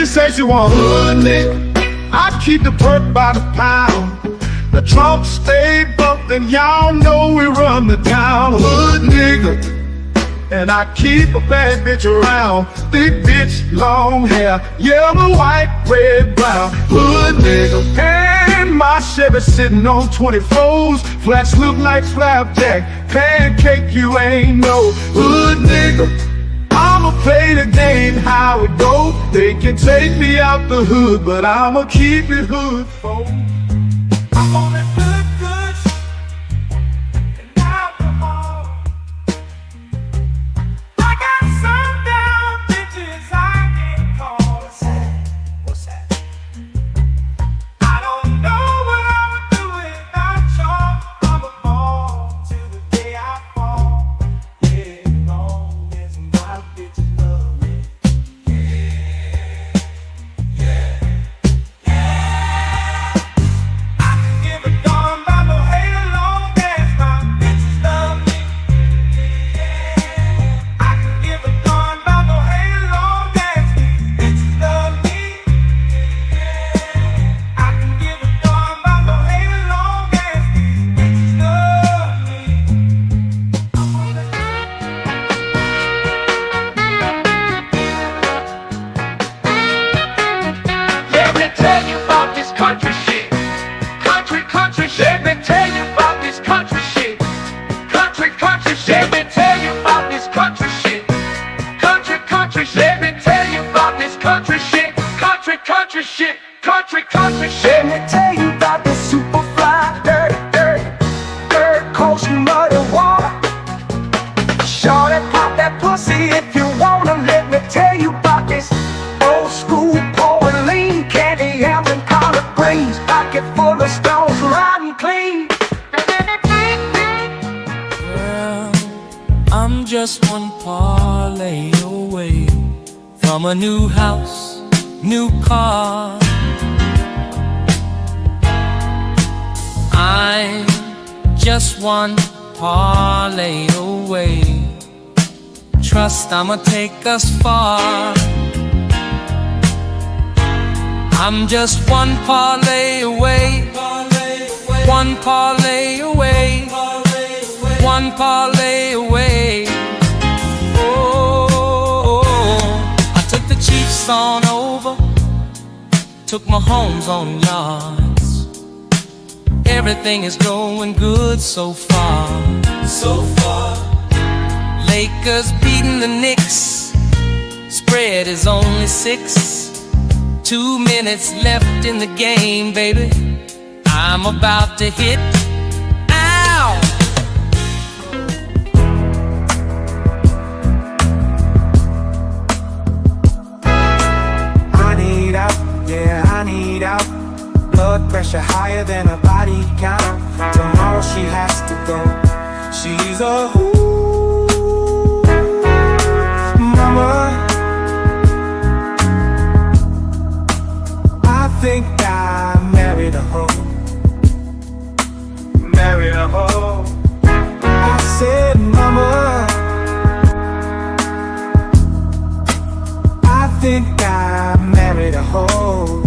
She say she want hood nigga. I keep the perk by the pound. The trunk stay bumped and y'all know we run the town. Hood nigga. And I keep a bad bitch around. Thick bitch, long hair, yellow, white, red, brown. Hood nigga. And my Chevy sitting on 24s. Flats look like flapjack. Pancake, you ain't no hood nigga. I'ma play the game how it go. They can take me out the hood, but I'ma keep it hood, folks. I'm on that good and alcohol. I got some down bitches I can't call. What's that? I don't know what I would do without y'all. I'm a ball till the day I fall. Yeah, long as my bitches love me. I can give a darn about no hate long as my bitches love me. I can give a darn about no hate long as these bitches love me. I can give a darn about no hate long as these bitches love me. I'm on that. Let me tell you about this country shit. Country shit. Let me tell you about this country shit. Country shit. Let me tell you about this country shit. Country shit. Let me tell you about this country shit. Country shit. Country shit. Let me tell you about this super fly, dirt coast muddy water. Shorty, pop that pussy if you wanna. Let me tell you about this old school pouring lean, candy yams and collard greens, pocket full of stones, riding clean. Well, I'm just one parlay away from a new house, new car. I'm just one parlay away. Trust I'ma take us far. I'm just one parlay away. One parlay away. One parlay away. Oh, I took the Chiefs on over. Took my homes on yards. Everything is going good so far. Lakers beating the Knicks. Spread is only 6. 2 minutes left in the game, baby. I'm about to hit. Ow! I need out, yeah, I need out. Blood pressure higher than a body count. Tomorrow she has to go. She's a mama. I think I married a hoe. Married a hoe. I said, mama, I think I married a hoe.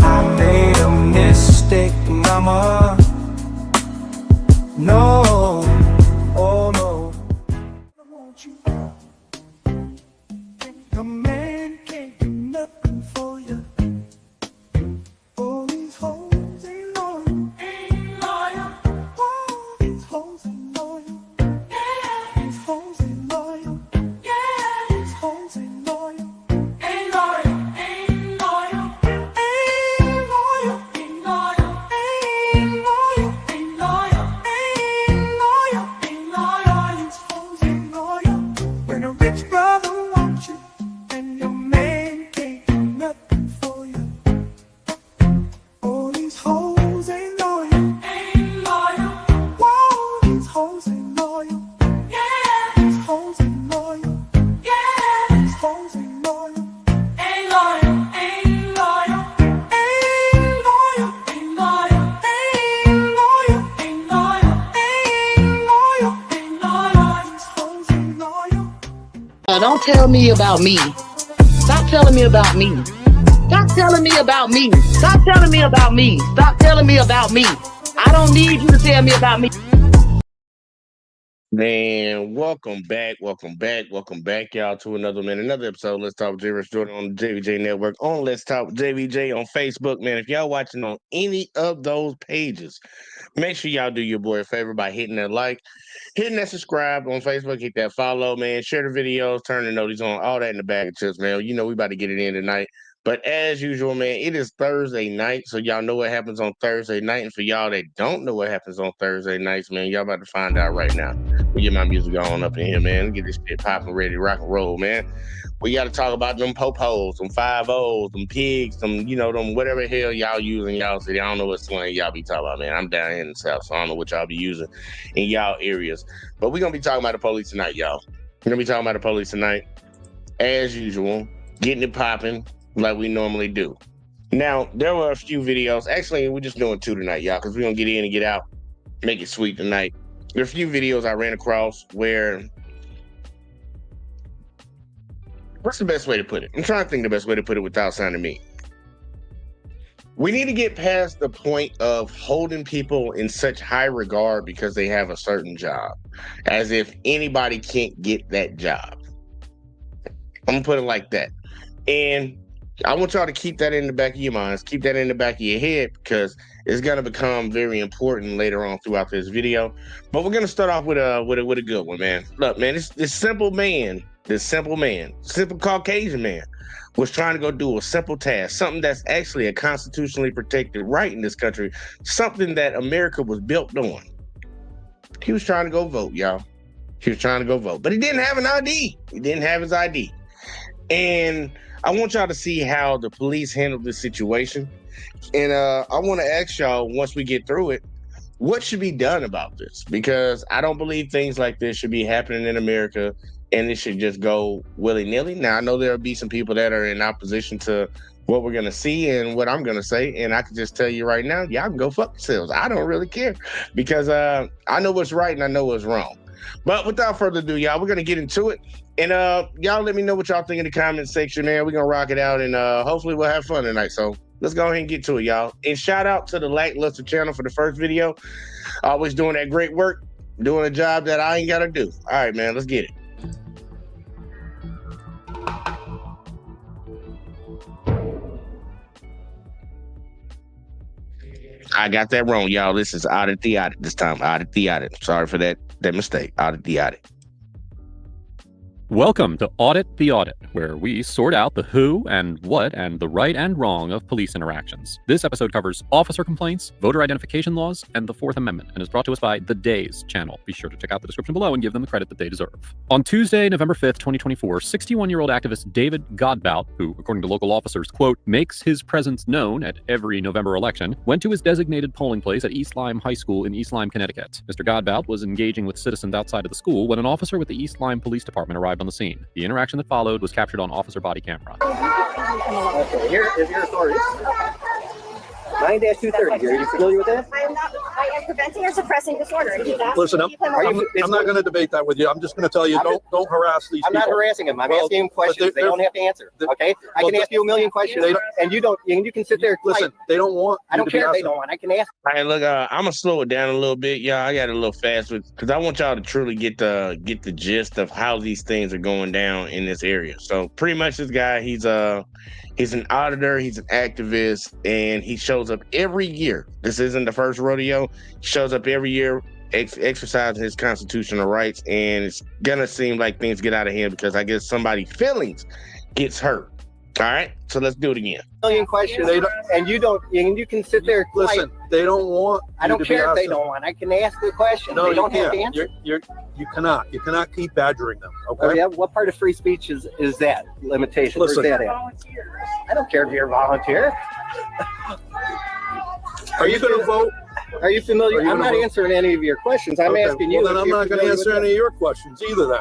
I made a mistake, mama. No, oh no. I want you. A man can't do nothing for you. All these hoes ain't loyal. All these hoes ain't loyal. These hoes ain't loyal. These hoes ain't loyal. Ain't loyal. Ain't loyal. Ain't loyal. Ain't loyal. Ain't loyal. Ain't loyal. Ain't loyal. Ain't loyal. These hoes ain't loyal. When a rich brother wants you and your man can't do nothing for you. All these hoes ain't loyal. Ain't loyal. Whoa, these hoes ain't loyal. Yeah, these hoes ain't loyal. Yeah, these hoes ain't loyal. Ain't loyal. Ain't loyal. Ain't loyal. Ain't loyal. Ain't loyal. Ain't loyal. Ain't loyal. Ain't loyal. These hoes ain't loyal. Don't tell me about me. Stop telling me about me. Stop telling me about me. Stop telling me about me. Stop telling me about me. I don't need you to tell me about me. Man, welcome back, y'all, to another episode. Let's Talk with J. Rich Jordan on the JVJ Network, on Let's Talk with JVJ on Facebook. Man, if y'all watching on any of those pages, make sure y'all do your boy a favor by hitting that like, hitting that subscribe on Facebook, hit that follow, man. Share the videos, turn the notice on, all that in the bag of chips, man. You know we about to get it in tonight. But as usual, man, it is Thursday night, so y'all know what happens on Thursday night. And for y'all that don't know what happens on Thursday nights, man, y'all about to find out right now. We get my music on up in here, man. Get this shit popping, ready to rock and roll, man. We got to talk about them popos, them 5-0s, them pigs, them, them whatever the hell y'all using y'all city. I don't know what slang y'all be talking about, man. I'm down here in the South, so I don't know what y'all be using in y'all areas. But we're going to be talking about the police tonight, y'all. We're going to be talking about the police tonight, as usual, getting it popping like we normally do. Now, there were a few videos. Actually, we're just doing 2 tonight, y'all, because we're going to get in and get out, make it sweet tonight. There are a few videos I ran across where, what's the best way to put it? I'm trying to think the best way to put it without sounding mean. We need to get past the point of holding people in such high regard because they have a certain job, as if anybody can't get that job. I'm going to put it like that. And I want y'all to keep that in the back of your minds, keep that in the back of your head, because it's going to become very important later on throughout this video. But we're going to start off with a good one, man. Look, man, this simple Caucasian man was trying to go do a simple task, something that's actually a constitutionally protected right in this country, something that America was built on. He was trying to go vote, y'all. He was trying to go vote, but he didn't have an ID. He didn't have his ID. And I want y'all to see how the police handled this situation. And I want to ask y'all, once we get through it, what should be done about this? Because I don't believe things like this should be happening in America and it should just go willy-nilly. Now, I know there'll be some people that are in opposition to what we're going to see and what I'm going to say. And I can just tell you right now, y'all can go fuck yourselves. I don't really care because I know what's right and I know what's wrong. But without further ado, y'all, we're going to get into it. And y'all let me know what y'all think in the comment section, man. We're going to rock it out, and hopefully we'll have fun tonight. So let's go ahead and get to it, y'all. And shout out to the Lackluster channel for the first video. Always doing that great work, doing a job that I ain't got to do. All right, man, let's get it. I got that wrong, y'all. This is Audit the Audit this time. Audit the Audit. Sorry for that mistake. Audit the Audit. Welcome to Audit the Audit, where we sort out the who and what and the right and wrong of police interactions. This episode covers officer complaints, voter identification laws, and the Fourth Amendment, and is brought to us by The Days channel. Be sure to check out the description below and give them the credit that they deserve. On Tuesday, November 5th, 2024, 61-year-old activist David Godbout, who, according to local officers, quote, makes his presence known at every November election, went to his designated polling place at East Lyme High School in East Lyme, Connecticut. Mr. Godbout was engaging with citizens outside of the school when an officer with the East Lyme Police Department arrived on the scene. The interaction that followed was captured on officer body camera. Okay, here is your authority. 9-230. Are you familiar with that? I am not. I am preventing or suppressing disorder. Listen, I'm not going to debate that with you. I'm just going to tell you, don't harass these people. I'm not harassing them. I'm asking them questions. They don't have to answer. Okay? I can ask you a million questions, and you don't. And you can sit there. Listen, they don't want. I don't care if they don't want. I can ask. All right, look, I'm gonna slow it down a little bit, y'all. I got a little fast because I want y'all to truly get the gist of how these things are going down in this area. So pretty much, this guy, he's an auditor, he's an activist, and he shows up every year. This isn't the first rodeo. He shows up every year, exercising his constitutional rights, and it's gonna seem like things get out of hand because I guess somebody's feelings gets hurt. All right, so let's do it again. Million questions, and you don't. And you can sit there. Listen, they don't want. I don't care if they don't want. I can ask the question. No, they don't you have can't. to answer. You cannot. You cannot keep badgering them. Okay. Oh, yeah? What part of free speech is that limitation? Listen, where's that at? I don't care if you're a volunteer. Are you going to vote? Are you familiar? I'm not answering any of your questions. I'm asking you. Well, then I'm not going to answer any of your questions either. Then.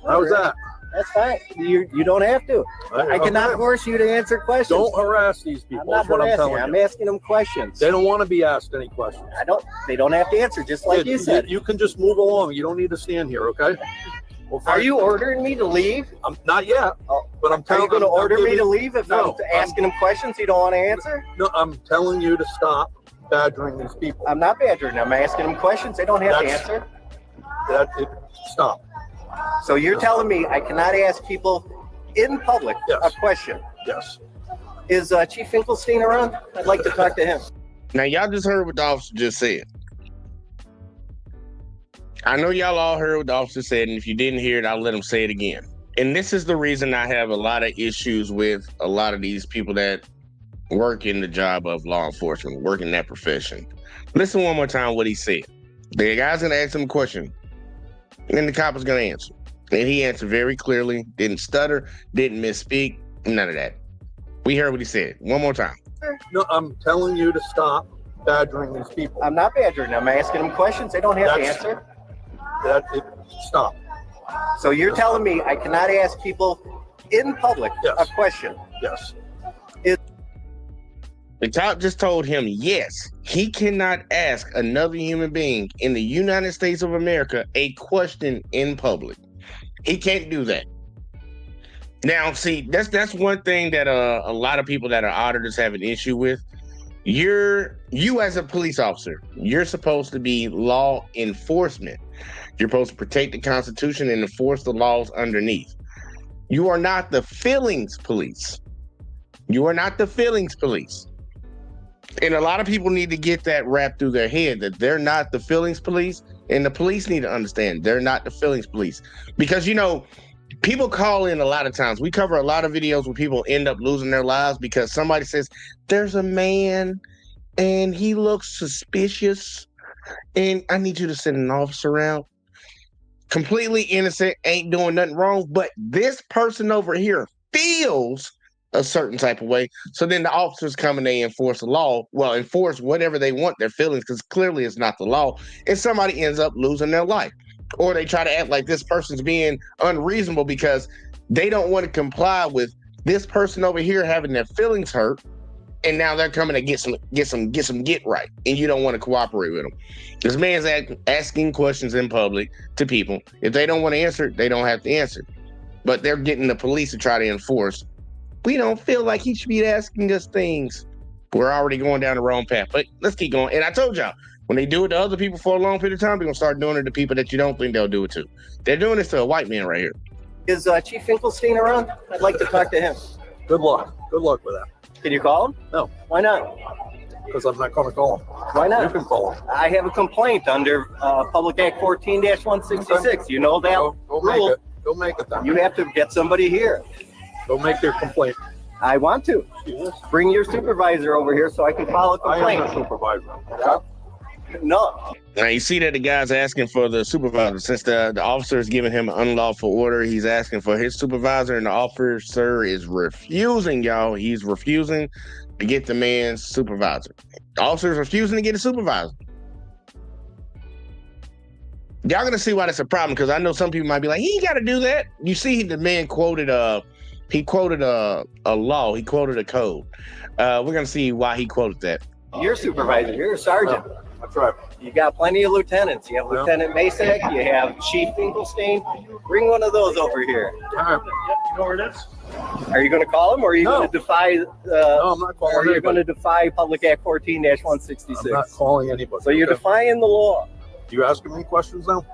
How's that? That's fine. You don't have to. I cannot force you to answer questions. Don't harass these people. That's what I'm telling you. I'm asking them questions. They don't want to be asked any questions. They don't have to answer, just like you said. You can just move along. You don't need to stand here, okay? Well, Are you ordering me to leave? I'm not yet, but I'm Are telling you going to order me to leave if No, I'm asking him questions you don't want to answer? No, I'm telling you to stop badgering these people. I'm not badgering them. I'm asking them questions they don't have to That's- answer. Stop. So you're telling me I cannot ask people in public Yes. a question? Yes. Is Chief Finkelstein around? I'd like to talk to him. Now, y'all just heard what the officer just said. I know y'all all heard what the officer said, and if you didn't hear it, I'll let him say it again. And this is the reason I have a lot of issues with a lot of these people that work in the job of law enforcement, work in that profession. Listen one more time what he said. The guy's going to ask him a question, and the cop is going to answer. And he answered very clearly, didn't stutter, didn't misspeak, none of that. We heard what he said. One more time. No, I'm telling you to stop badgering these people. I'm not badgering them. I'm asking them questions they don't have to That's- answer. Stop. So you're telling me I cannot ask people in public Yes. a question? Yes. The cop just told him, yes, he cannot ask another human being in the United States of America a question in public. He can't do that. Now, see, that's one thing that a lot of people that are auditors have an issue with. You as a police officer, you're supposed to be law enforcement. You're supposed to protect the Constitution and enforce the laws underneath. You are not the feelings police. You are not the feelings police. And a lot of people need to get that wrapped through their head that they're not the feelings police, and the police need to understand they're not the feelings police. Because, you know, people call in a lot of times. We cover a lot of videos where people end up losing their lives because somebody says, there's a man and he looks suspicious and I need you to send an officer out. Completely innocent, ain't doing nothing wrong, but this person over here feels a certain type of way. So then the officers come and they enforce the law. Well, enforce whatever they want their feelings, because clearly it's not the law. And somebody ends up losing their life. Or they try to act like this person's being unreasonable because they don't want to comply with this person over here having their feelings hurt. And now they're coming to get right. And you don't want to cooperate with them. This man's asking questions in public to people. If they don't want to answer, they don't have to answer. But they're getting the police to try to enforce. We don't feel like he should be asking us things. We're already going down the wrong path. But let's keep going. And I told y'all, when they do it to other people for a long period of time, they're going to start doing it to people that you don't think they'll do it to. They're doing this to a white man right here. Is Chief Finkelstein around? I'd like to talk to him. Good luck. Good luck with that. Can you call him? No. Why not? Because I'm not going to call him. Why not? You can call him. I have a complaint under Public Act 14-166. You know that Go make rule. it. Go make it then. You have to get somebody here. Go make your complaint. I want to. Bring your supervisor over here so I can file a I am the complaint. supervisor. Yeah. No. Now you see that the guy's asking for the supervisor. Since the officer is giving him an unlawful order, he's asking for his supervisor, and the officer is refusing, y'all. He's refusing to get the man's supervisor. The officer is refusing to get a supervisor. Y'all gonna see why that's a problem, because I know some people might be like, he ain't gotta do that. You see, the man quoted a law, he quoted a code. We're gonna see why he quoted that. You're supervisor. You're a sergeant. That's right. You got plenty of lieutenants. You have Yeah. Lieutenant Masak. You have Chief Finkelstein. Bring one of those over here. All right. You know where it is? Are you going to call him, or are you No. going to defy? No, I'm not calling Are you anybody. going to defy Public Act 14-166? I'm not calling anybody. So you're Okay? defying the law. You asking me questions now?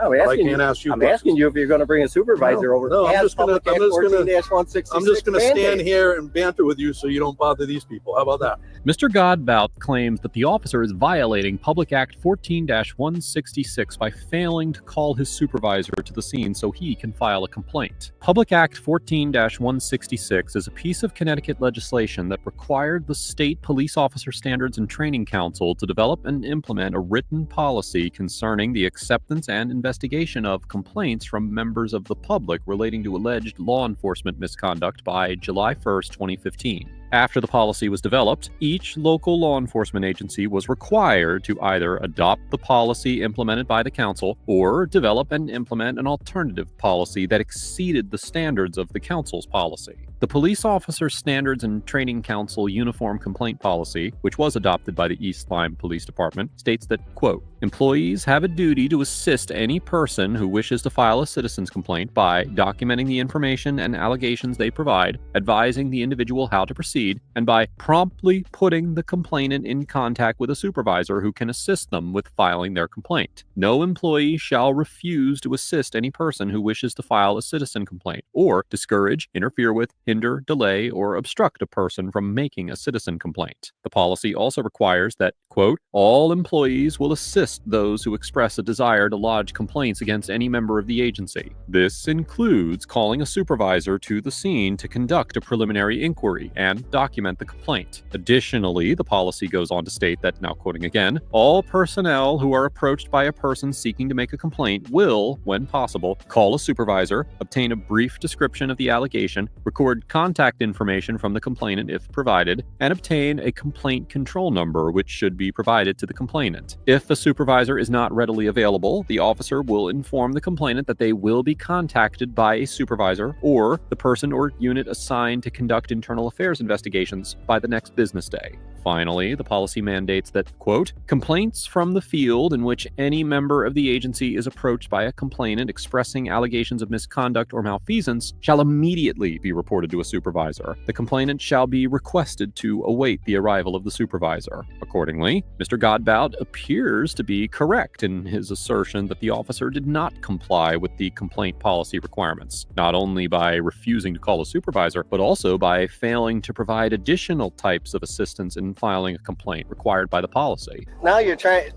I'm I asking can't you. ask you I'm questions. asking you if you're going to bring a supervisor No, over. no, I'm as just gonna- Public Act I'm just gonna- 14-166 I'm just going to stand mandate. here and banter with you so you don't bother these people. How about that? Mr. Godbout claims that the officer is violating Public Act 14-166 by failing to call his supervisor to the scene so he can file a complaint. Public Act 14-166 is a piece of Connecticut legislation that required the State Police Officer Standards and Training Council to develop and implement a written policy concerning the acceptance and investigation of complaints from members of the public relating to alleged law enforcement misconduct by July 1st, 2015. After the policy was developed, each local law enforcement agency was required to either adopt the policy implemented by the council or develop and implement an alternative policy that exceeded the standards of the council's policy. The Police Officer Standards and Training Council Uniform Complaint Policy, which was adopted by the East Lyme Police Department, states that, quote, employees have a duty to assist any person who wishes to file a citizen's complaint by documenting the information and allegations they provide, advising the individual how to proceed, and by promptly putting the complainant in contact with a supervisor who can assist them with filing their complaint. No employee shall refuse to assist any person who wishes to file a citizen complaint, or discourage, interfere with, hinder, delay, or obstruct a person from making a citizen complaint. The policy also requires that, quote, all employees will assist those who express a desire to lodge complaints against any member of the agency. This includes calling a supervisor to the scene to conduct a preliminary inquiry and document the complaint. Additionally, the policy goes on to state that, now quoting again, all personnel who are approached by a person seeking to make a complaint will, when possible, call a supervisor, obtain a brief description of the allegation, record contact information from the complainant if provided, and obtain a complaint control number which should be provided to the complainant. If a supervisor is not readily available, the officer will inform the complainant that they will be contacted by a supervisor or the person or unit assigned to conduct internal affairs investigations by the next business day. Finally, the policy mandates that, quote, complaints from the field in which any member of the agency is approached by a complainant expressing allegations of misconduct or malfeasance shall immediately be reported to a supervisor. The complainant shall be requested to await the arrival of the supervisor. Accordingly, Mr. Godbout appears to be correct in his assertion that the officer did not comply with the complaint policy requirements, not only by refusing to call a supervisor, but also by failing to provide additional types of assistance in filing a complaint required by the policy. Now you're trying.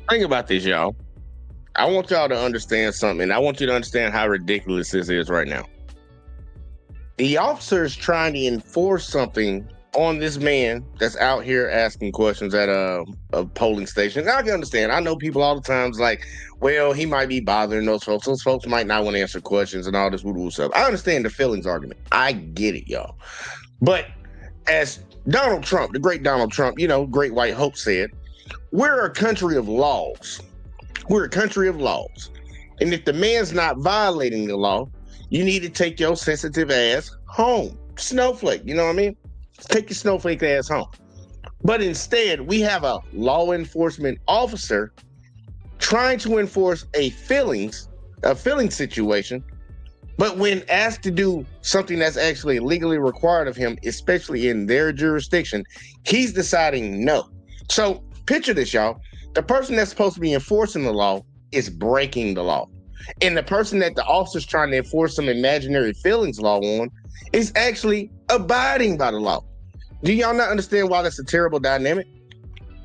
Think about this, y'all. I want y'all to understand something, and I want you to understand how ridiculous this is right now. The officer is trying to enforce something on this man that's out here asking questions at a polling station. Now, I can understand. I know people all the times like, well, he might be bothering those folks. Those folks might not want to answer questions and all this woo-woo stuff. I understand the feelings argument. I get it, y'all. But as Donald Trump, the great Donald Trump, great white hope said, we're a country of laws. We're a country of laws. And if the man's not violating the law, you need to take your sensitive ass home. Snowflake, you know what I mean? Take your snowflake ass home. But instead, we have a law enforcement officer trying to enforce a feeling situation. But when asked to do something that's actually legally required of him, especially in their jurisdiction, he's deciding no. So picture this, y'all. The person that's supposed to be enforcing the law is breaking the law. And the person that the officer's trying to enforce some imaginary feelings law on is actually abiding by the law. Do y'all not understand why that's a terrible dynamic?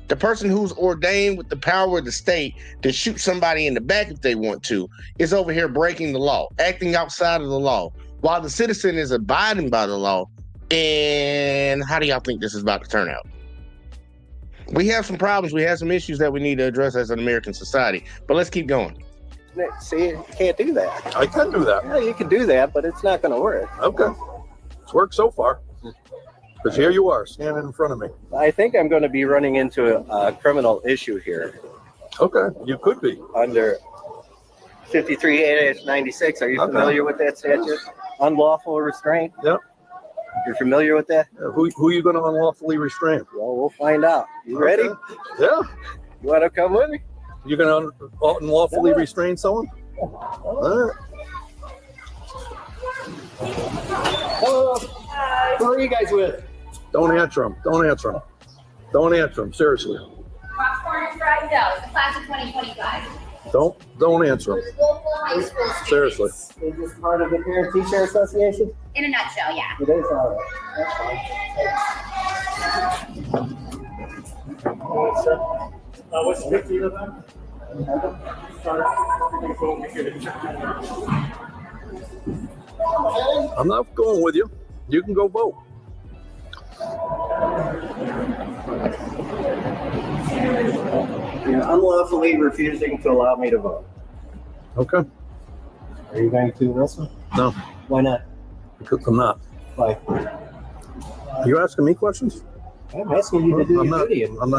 The person who's ordained with the power of the state to shoot somebody in the back if they want to is over here breaking the law, acting outside of the law, while the citizen is abiding by the law. And how do y'all think this is about to turn out? We have some problems. We have some issues that we need to address as an American society. But let's keep going. See, you can't do that. I can do that. Yeah, you can do that, but it's not going to work. Okay. It's worked so far. Because here you are, standing in front of me. I think I'm going to be running into a criminal issue here. Okay, you could be. Under 53A-96. Are you familiar with that statute? Unlawful restraint? Yep. You're familiar with that? Yeah, who are you going to unlawfully restrain? Well, we'll find out. You ready? Yeah. You want to come with me? You're going to unlawfully restrain someone? All right. Hello. Who are you guys with? Don't answer them. Don't answer them. Don't answer them. Seriously. Rock Corner Friday, the class of 2025. Don't answer them. Local high school students. Seriously. Is this part of the Parent Teacher Association? In a nutshell, yeah. It is all right. That's fine. What's the big deal about? I'm not going with you. You can go vote. You're unlawfully refusing to allow me to vote. Okay. Are you going to listen? No, Why not? because I'm not. Why? Are you asking me questions? I'm asking you to do I'm your not. duty. I'm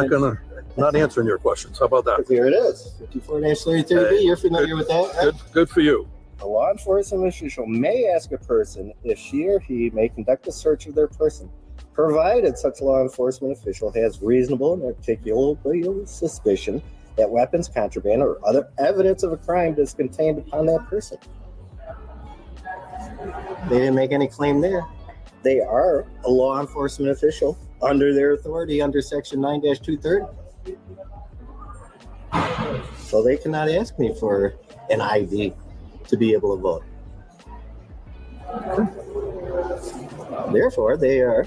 not answering your questions. How about that? Here it is. 54-33B. You're familiar with that, right? Good for you. A law enforcement official may ask a person if she or he may conduct a search of their person, provided such law enforcement official has reasonable and articulable suspicion that weapons, contraband, or other evidence of a crime is contained upon that person. They didn't make any claim there. They are a law enforcement official under their authority under Section 9-230. So they cannot ask me for an ID to be able to vote. Therefore, they are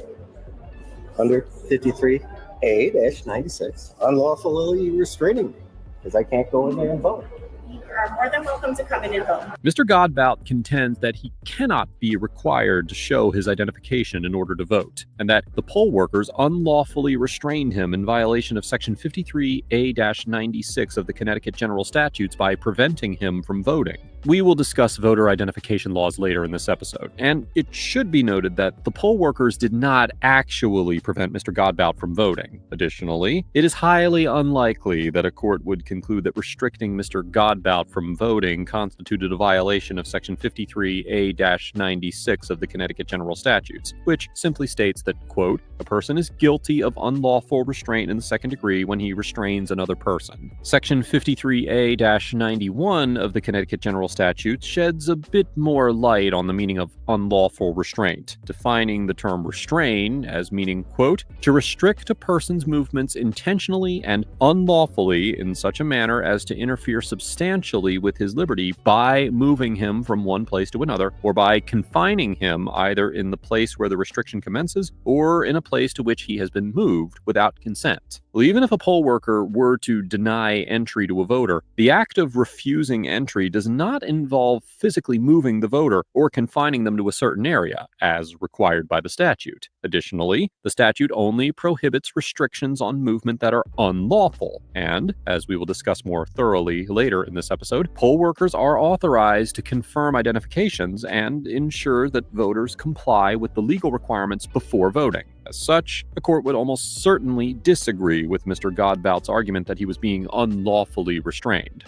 under 53A-96, unlawfully restraining me because I can't go in there and vote. You are more than welcome to come in and vote. Mr. Godbout contends that he cannot be required to show his identification in order to vote, and that the poll workers unlawfully restrained him in violation of Section 53A-96 of the Connecticut General Statutes by preventing him from voting. We will discuss voter identification laws later in this episode, and it should be noted that the poll workers did not actually prevent Mr. Godbout from voting. Additionally, it is highly unlikely that a court would conclude that restricting Mr. Godbout from voting constituted a violation of Section 53A-96 of the Connecticut General Statutes, which simply states that, quote, a person is guilty of unlawful restraint in the second degree when he restrains another person. Section 53A-91 of the Connecticut General Statutes sheds a bit more light on the meaning of unlawful restraint, defining the term restrain as meaning, quote, to restrict a person's movements intentionally and unlawfully in such a manner as to interfere substantially with his liberty by moving him from one place to another, or by confining him either in the place where the restriction commences or in a place to which he has been moved without consent. Well, even if a poll worker were to deny entry to a voter, the act of refusing entry does not involve physically moving the voter or confining them to a certain area, as required by the statute. Additionally, the statute only prohibits restrictions on movement that are unlawful, and, as we will discuss more thoroughly later in this episode, poll workers are authorized to confirm identifications and ensure that voters comply with the legal requirements before voting. As such, the court would almost certainly disagree with Mr. Godbout's argument that he was being unlawfully restrained.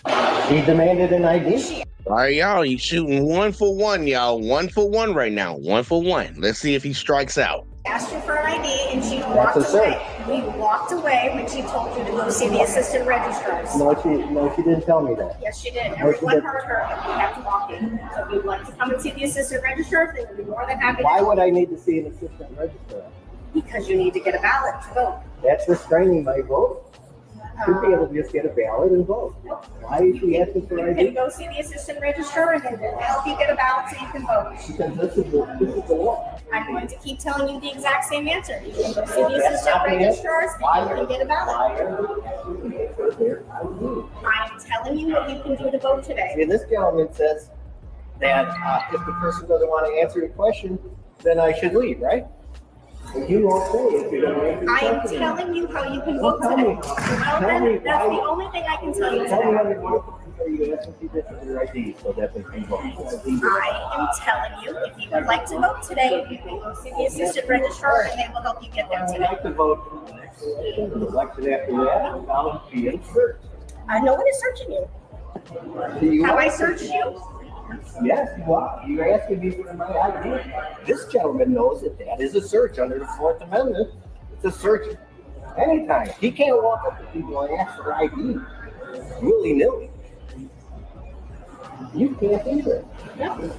He demanded an ID. All right, y'all, he's shooting 1 for 1, y'all. 1 for 1 right now. 1 for 1. Let's see if he strikes out. Asked you for an ID and she walked away. We walked away when she told you to go see the assistant registrars. No, she didn't tell me that. Yes, she did. Everyone heard her, and we have to walk in. So if you'd like to come and see the assistant registrars, they would be more than happy to. Why would I need to see an assistant registrar? Because you need to get a ballot to vote. That's restraining my vote. Should be able to just get a ballot and vote. Why is she asking for You ID? can go see the assistant registrar and then they'll help you get a ballot so you can vote. Because this is the law. I'm going to keep telling you the exact same answer. You can go see the assistant registrars and you can get a ballot. I'm telling you what you can do to vote today. See, this gentleman says that if the person doesn't want to answer the question, then I should leave, right? You won't say if you don't answer the I am question. telling you how you can vote Tell today. me. Well, Tell me then, that's why- the only thing I can tell you Tell me today. how you want to you asking people for their ID so that they can vote. I am telling you, if you would like to vote today, you can go see the assistant registrar and they will help you get there I'd today. like to vote for the next election, the election after that, I'll be in search. No one is searching you. Do you Have I want- searched you? Yes, you are. You're asking me for my ID. This gentleman knows that that is a search under the Fourth Amendment. It's a search anytime. He can't walk up to people and ask for ID willy-nilly. You can't either.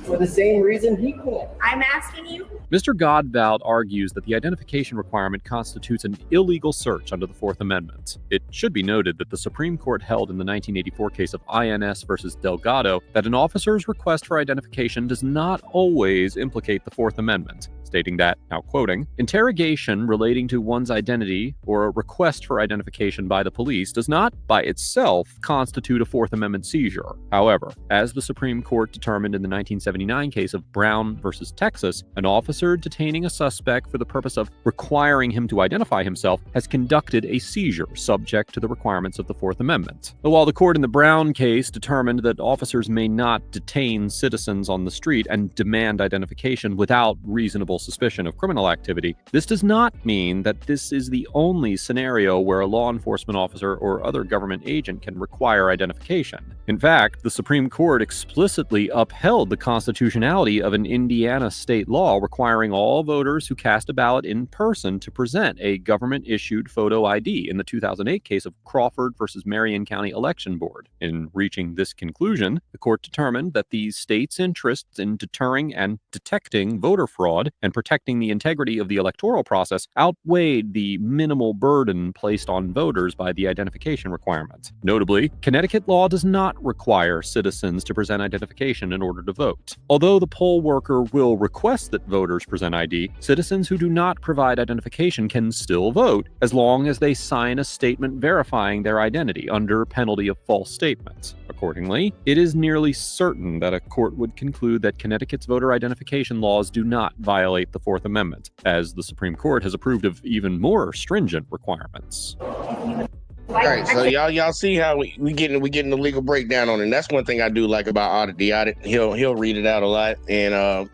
For the same reason he can't. I'm asking you. Mr. Godbout argues that the identification requirement constitutes an illegal search under the Fourth Amendment. It should be noted that the Supreme Court held in the 1984 case of INS versus Delgado that an officer's request for identification does not always implicate the Fourth Amendment, stating that, now quoting, interrogation relating to one's identity or a request for identification by the police does not, by itself, constitute a Fourth Amendment seizure. However, as the Supreme Court determined in the 1979 case of Brown versus Texas, an officer detaining a suspect for the purpose of requiring him to identify himself has conducted a seizure subject to the requirements of the Fourth Amendment. While the court in the Brown case determined that officers may not detain citizens on the street and demand identification without reasonable suspicion of criminal activity, this does not mean that this is the only scenario where a law enforcement officer or other government agent can require identification. In fact, the Supreme Court explicitly upheld the constitutionality of an Indiana state law requiring all voters who cast a ballot in person to present a government-issued photo ID in the 2008 case of Crawford versus Marion County Election Board. In reaching this conclusion, the court determined that the state's interests in deterring and detecting voter fraud and protecting the integrity of the electoral process outweighed the minimal burden placed on voters by the identification requirements. Notably, Connecticut law does not require citizens to present identification in order to vote. Although the poll worker will request that voters present ID, citizens who do not provide identification can still vote as long as they sign a statement verifying their identity under penalty of false statements. Accordingly, it is nearly certain that a court would conclude that Connecticut's voter identification laws do not violate the Fourth Amendment, as the Supreme Court has approved of even more stringent requirements. All right, so y'all see how we getting the legal breakdown on it. And that's one thing I do like about the audit. He'll read it out a lot, and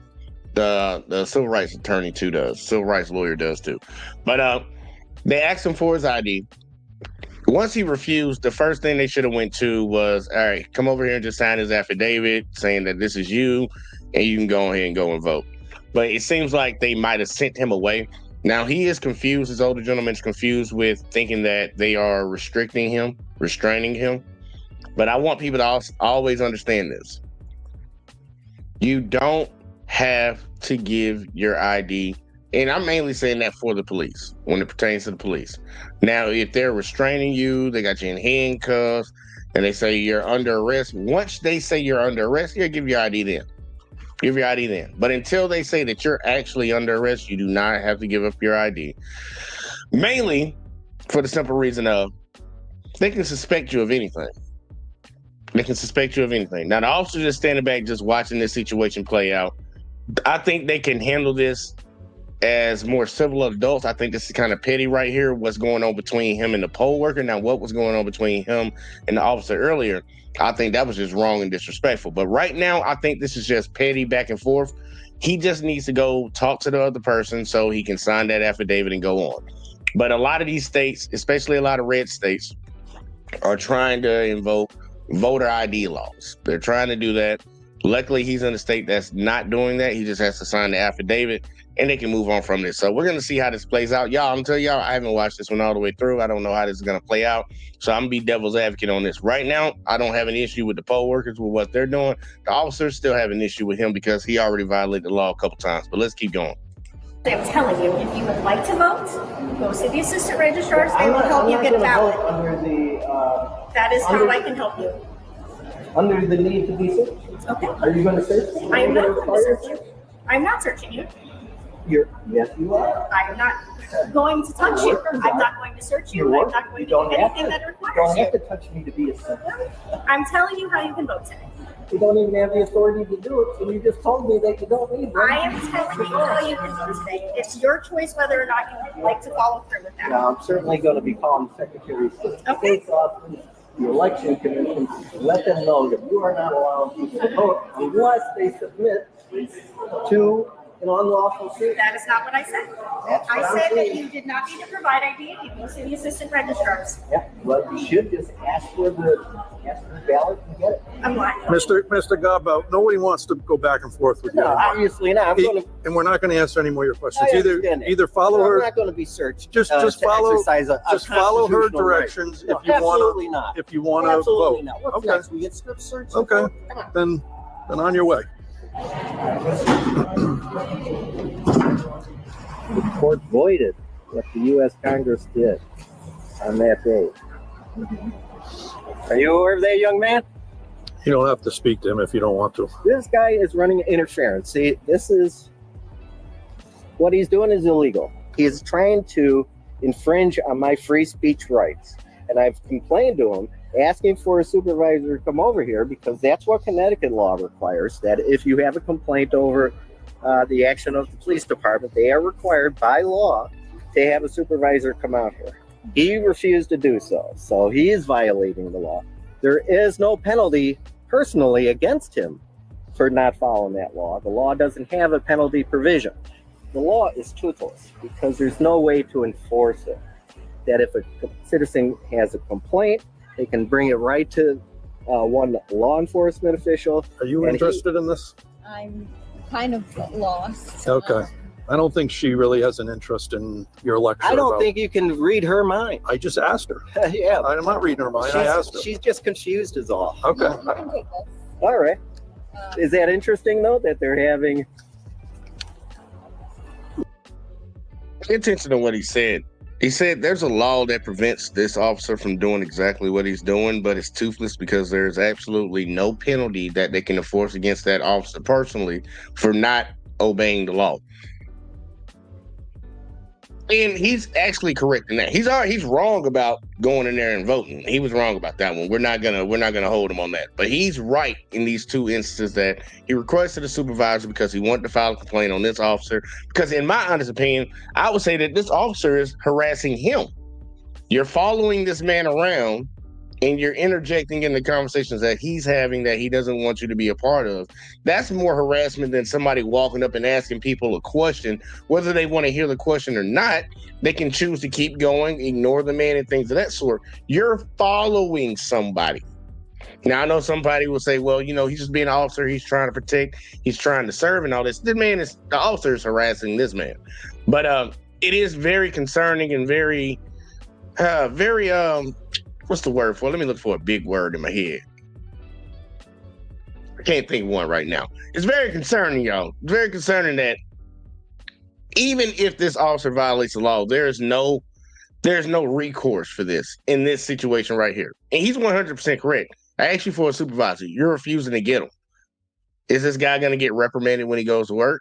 the civil rights attorney too does. Civil rights lawyer does too. But they asked him for his ID. Once he refused, the first thing they should have went to was, all right, come over here and just sign his affidavit saying that this is you, and you can go ahead and go and vote. But it seems like they might have sent him away. Now, he is confused. This older gentleman is confused with thinking that they are restraining him. But I want people to always understand this. You don't have to give your ID. And I'm mainly saying that for the police, when it pertains to the police. Now, if they're restraining you, they got you in handcuffs, and they say you're under arrest. Once they say you're under arrest, you give your ID then. Give your ID then. But until they say that you're actually under arrest, you do not have to give up your ID. Mainly for the simple reason of they can suspect you of anything. They can suspect you of anything. Now, the officer just standing back, just watching this situation play out. I think they can handle this as more civil adults. I think this is kind of petty right here, what's going on between him and the poll worker. Now, what was going on between him and the officer earlier, I think that was just wrong and disrespectful. But right now, I think this is just petty back and forth. He just needs to go talk to the other person so he can sign that affidavit and go on. But a lot of these states, especially a lot of red states, are trying to invoke voter ID laws. They're trying to do that. Luckily, he's in a state that's not doing that. He just has to sign the affidavit, and they can move on from this. So we're going to see how this plays out. Y'all, I'm going to tell y'all, I haven't watched this one all the way through. I don't know how this is going to play out. So I'm going to be devil's advocate on this. Right now, I don't have an issue with the poll workers with what they're doing. The officers still have an issue with him because he already violated the law a couple times. But let's keep going. I'm telling you, if you would like to vote, go see the assistant registrars. They will help you get a ballot. That is how I can help you. Under the need to be searched. Okay. Are you going to search me? I am not going to search you. I'm not searching you. Yes, you are. I am not going to touch you. I'm not going to search you. I'm not going to do anything that You requires don't have you. to touch me to be a citizen. I'm telling you how you can vote today. You don't even have the authority to do it, and you just told me that you don't need one. I am telling you how you can vote today. It's your choice whether or not you would like to follow through with that. Now, I'm certainly going to be calling the Secretary of State's office, the election commission, and let them know that you are not allowing people to vote unless they submit to an unlawful suit. That is not what I said. I said that you did not need to provide ID if you go to the assistant registrars. Yeah, well, you should just ask for the ballot and get it. I'm lying. Mr. Gaba, nobody wants to go back and forth with you. No, obviously not. And we're not going to answer any more of your questions. I understand that. Either follow I'm her. not going to be searched. Just to follow. exercise a Just follow her constitutional right. directions No, if you want absolutely to. not. If you want to Absolutely vote. not. What's Okay. next? We get strip search. Okay. Come on. Then on your way. The court voided what the U.S. Congress did on that day. Are you aware of that, young man? You don't have to speak to him if you don't want to. This guy is running interference. See, this is what he's doing is illegal. He's trying to infringe on my free speech rights. And I've complained to him, asking for a supervisor to come over here because that's what Connecticut law requires, that if you have a complaint over the action of the police department, they are required by law to have a supervisor come out here. He refused to do so, so he is violating the law. There is no penalty personally against him for not following that law. The law doesn't have a penalty provision. the law is toothless because there's no way to enforce it. That if a citizen has a complaint, they can bring it right to one law enforcement official. Are you And interested in this? I'm kind of lost. Okay. I don't think she really has an interest in your lecture. I don't about- think you can read her mind. I just asked her. Yeah, I'm not reading her mind. I asked her. she's just confused is all. Okay. You can take this. All right. Is that interesting though that they're having? Pay attention to what he said. He said there's a law that prevents this officer from doing exactly what he's doing, but it's toothless because there's absolutely no penalty that they can enforce against that officer personally for not obeying the law. And he's actually correct in that. He's wrong about going in there and voting. He was wrong about that one. We're not gonna hold him on that. But he's right in these two instances that he requested a supervisor because he wanted to file a complaint on this officer. Because in my honest opinion, I would say that this officer is harassing him. You're following this man around and you're interjecting in the conversations that he's having that he doesn't want you to be a part of. That's more harassment than somebody walking up and asking people a question. Whether they want to hear the question or not, they can choose to keep going, ignore the man and things of that sort. You're following somebody. Now, I know somebody will say, well, he's just being an officer. He's trying to protect. He's trying to serve and all this. The officer is harassing this man. But it is very concerning and very what's the word for it? Let me look for a big word in my head. I can't think of one right now. It's very concerning, y'all. It's very concerning that even if this officer violates the law, there's no recourse for this in this situation right here. And he's 100% correct. I asked you for a supervisor. You're refusing to get him. Is this guy going to get reprimanded when he goes to work?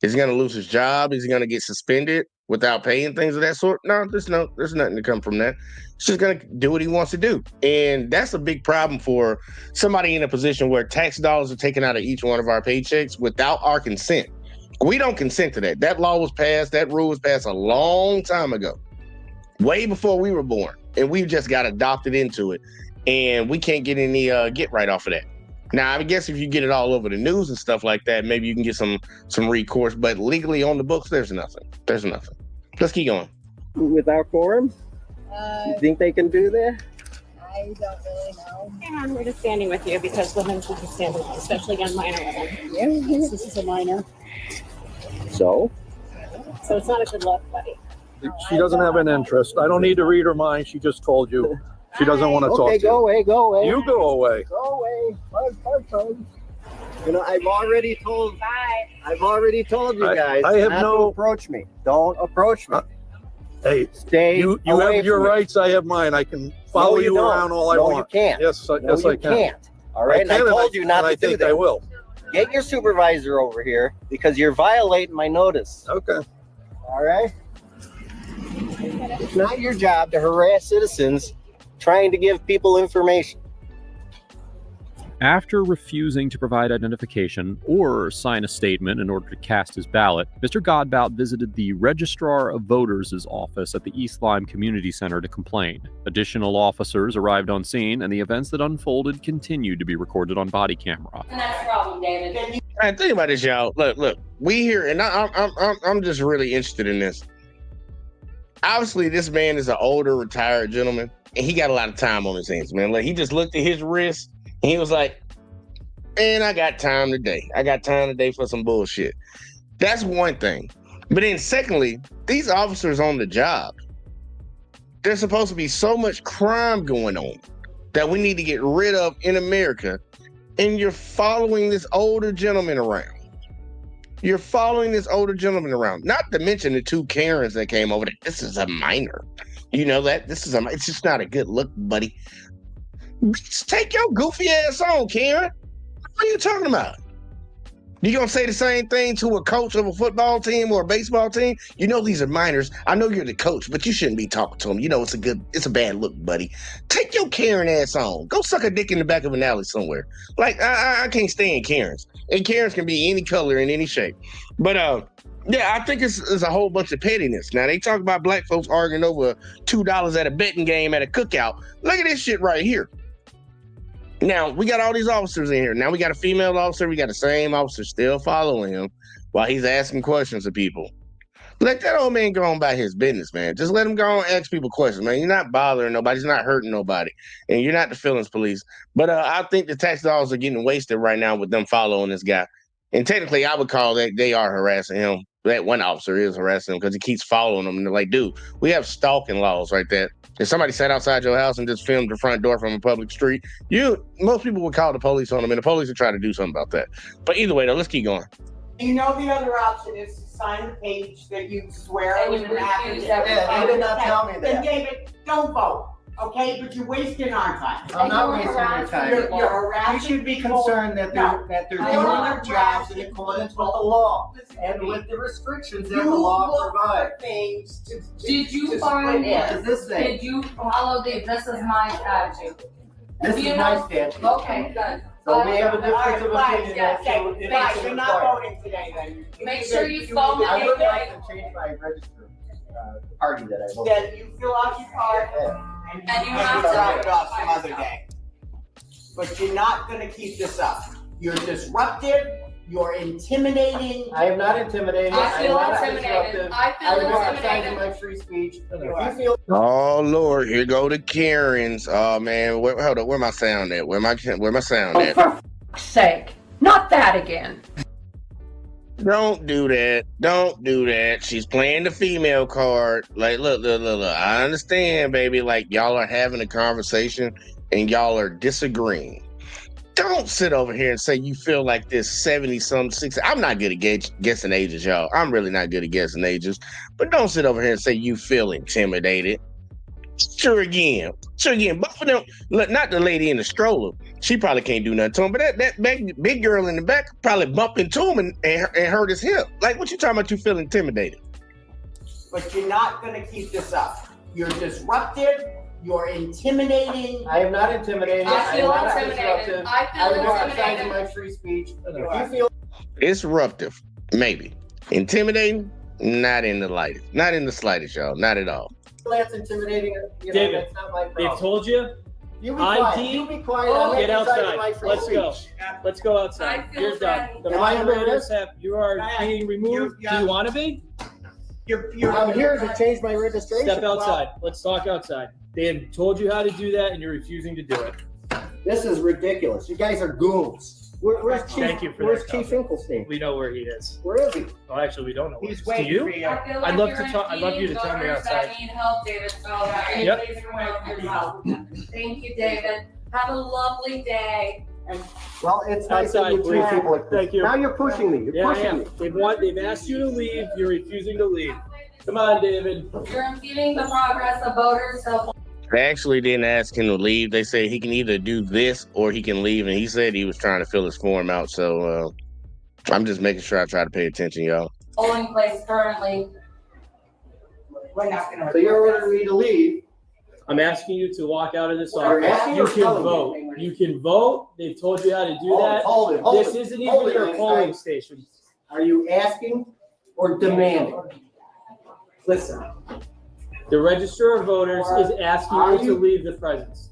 Is he going to lose his job? Is he going to get suspended without pay and things of that sort? No, there's nothing to come from that. He's just going to do what he wants to do. And that's a big problem for somebody in a position where tax dollars are taken out of each one of our paychecks without our consent. We don't consent to that. That law was passed. That rule was passed a long time ago, way before we were born. And we just got adopted into it. And we can't get any get right off of that. Now, I guess if you get it all over the news and stuff like that, maybe you can get some recourse. But legally on the books, there's nothing. There's nothing. Let's keep going. Without quorum? You think they can do that? I don't really know. Hang on, we're just standing with you because women should be standing, especially young minor women. This is a minor, So? so it's not a good look, buddy. She doesn't have an interest. I don't need to read her mind. She just told you she doesn't want to talk Okay, to you. go away, go away. You go away. Go away. Fine. I've already told you guys I have not no- to approach me. Don't approach me. Hey, Stay you away have your from me. rights. I have mine. I can follow No, you don't. around all I No, want. you can't. Yes, No, yes, you I can. can't. All right, and I can, told you not and to I do think that. I will. Get your supervisor over here because you're violating my notice. Okay. All right? It's not your job to harass citizens trying to give people information. After refusing to provide identification or sign a statement in order to cast his ballot, Mr. Godbout visited the Registrar of Voters' office at the East Lyme Community Center to complain. Additional officers arrived on scene, and the events that unfolded continued to be recorded on body camera. That's the problem, David. All right, think about this, y'all. Look. We here, and I'm just really interested in this. Obviously, this man is an older, retired gentleman, and he got a lot of time on his hands, man. Like, he just looked at his wrist, and he was like, man, I got time today. I got time today for some bullshit. That's one thing. But then secondly, these officers on the job, there's supposed to be so much crime going on that we need to get rid of in America, and you're following this older gentleman around. You're following this older gentleman around. Not to mention the two Karens that came over there. This is a minor. You know that? It's just not a good look, buddy. Take your goofy ass on, Karen. What are you talking about? You gonna say the same thing to a coach of a football team or a baseball team? You know these are minors. I know you're the coach, but you shouldn't be talking to them. You know it's a bad look, buddy. Take your Karen ass on. Go suck a dick in the back of an alley somewhere. Like I can't stand Karens, and Karens can be any color and any shape. But yeah, I think it's a whole bunch of pettiness. Now they talk about black folks arguing over $2 at a betting game at a cookout. Look at this shit right here. Now, we got all these officers in here. Now we got a female officer. We got the same officer still following him while he's asking questions of people. Let that old man go on about his business, man. Just let him go on and ask people questions, man. You're not bothering nobody. He's not hurting nobody. And you're not the feelings police. But I think the tax dollars are getting wasted right now with them following this guy. And technically, I would call that they are harassing him. That one officer is harassing him because he keeps following them. And they're like, dude, we have stalking laws right there. If somebody sat outside your house and just filmed the front door from a public street, most people would call the police on them, and the police would try to do something about that. But either way, though, let's keep going. You know the other option is to sign the page that you swear And was you an affidavit. refuse every time. You did not tell me that. Then David, don't vote, okay? But you're wasting our time. I'm not wasting your time. You're harassing. You should be concerned that they're doing their jobs in accordance with the law and with the restrictions that the law provides. Things to, Did you to find split What does this say? Did you follow this is my statute? This You is my know- statute. Okay, good. So we have a difference Alright, of fine, opinion. yeah, as to okay, if fine, it's you're not required. voting today then. Make sure you phone I would the like to change my registered party that I vote. Then you feel occupied And you and have you to- drop it off some other day. But you're not gonna keep this up. You're disruptive, you're intimidating. I am not intimidated. I feel am not intimidated. disruptive. I I feel am exercising intimidated. my free speech. If you feel Oh Lord, here go the Karens. Oh man, hold up, where my sound at? Where my sound at? For fuck's sake, not that again. Don't do that. Don't do that. She's playing the female card. Like, look. I understand, baby. Like, y'all are having a conversation and y'all are disagreeing. Don't sit over here and say you feel like this 70-something, 60. I'm not good at guessing ages, y'all. I'm really not good at guessing ages. But don't sit over here and say you feel intimidated. Sure again. Both of them, look, not the lady in the stroller. She probably can't do nothing to him. But that big girl in the back probably bump into him and hurt his hip. Like, what you talking about? You feel intimidated? But you're not gonna keep this up. You're disruptive, you're intimidating. I am not intimidated. I feel am not intimidated. disruptive. I feel am exercising intimidated. my free speech. If You you are. feel Disruptive, maybe. Intimidating, not in the slightest. Not in the slightest, y'all. Not at all. that's intimidating, David, that's not my They've problem. told you. You be ID. quiet. You be quiet. I'm Get exercising outside. my free Let's speech. go. Let's go outside. I feel You're done. threatened. The Am I under moderators arrest? have. You are Diane, being removed. you- Do you want to be? I'm here to change my registration. Step outside. Let's talk outside. They have told you how to do that, and you're refusing to do it. This is ridiculous. You guys are goons. Where's Chief? Thank you for Where's that Chief Finkelstein? We know where he is. Where is he? Oh, actually, we don't know. Where He's he is. waiting Do you? for you. I feel I'd like love you're to talk- I'd love you to tell me impeding outside. voters that need help, David. So Yep. please remove yourself. Thank you, David. Have a lovely day. Well, it's nice that Outside, you treat please. people like this. Thank you. Now you're pushing me. You're Yeah, pushing me. They've asked you to leave. You're refusing to leave. Come on, David. You're impeding the progress of voters, so They actually didn't ask him to leave. They said he can either do this or he can leave. And he said he was trying to fill his form out. So I'm just making sure I try to pay attention, y'all. polling place currently. We're not gonna. So you're ordering me to leave. I'm asking you to walk out of this You're office. asking You or can telling me? vote. You can vote. They've told you how to do that. Hold it. This isn't even your polling station. Are you asking or demanding? Listen, The Register of Voters is asking Are you to you- leave the premises.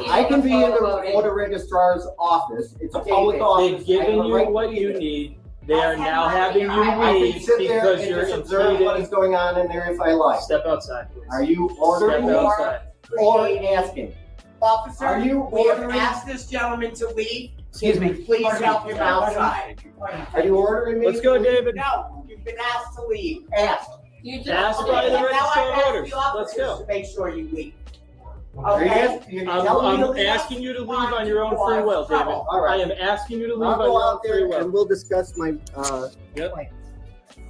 I can be in the voter registrar's office. It's a public office. They've given I have a you right what to be you there. need. They are now having you I can leave sit there because and you're just observe what is impeding. going on in there if I like. Step outside, please. Are you ordering Step me outside. or asking? officer, Are you we have ordering- asked this gentleman to leave. Excuse me. Please help him outside. Are you ordering me? Let's go, David. No, you've been asked to leave. Ask. You just Ask okay. by the And now Register I've of asked Voters. the Let's officers go. to make sure you leave. Are you Okay? asking? You're telling me to I'm leave? asking you to leave on your own free will, David. All right. I am asking you to leave I'll on go your own out free there will. and we'll discuss my, Yep.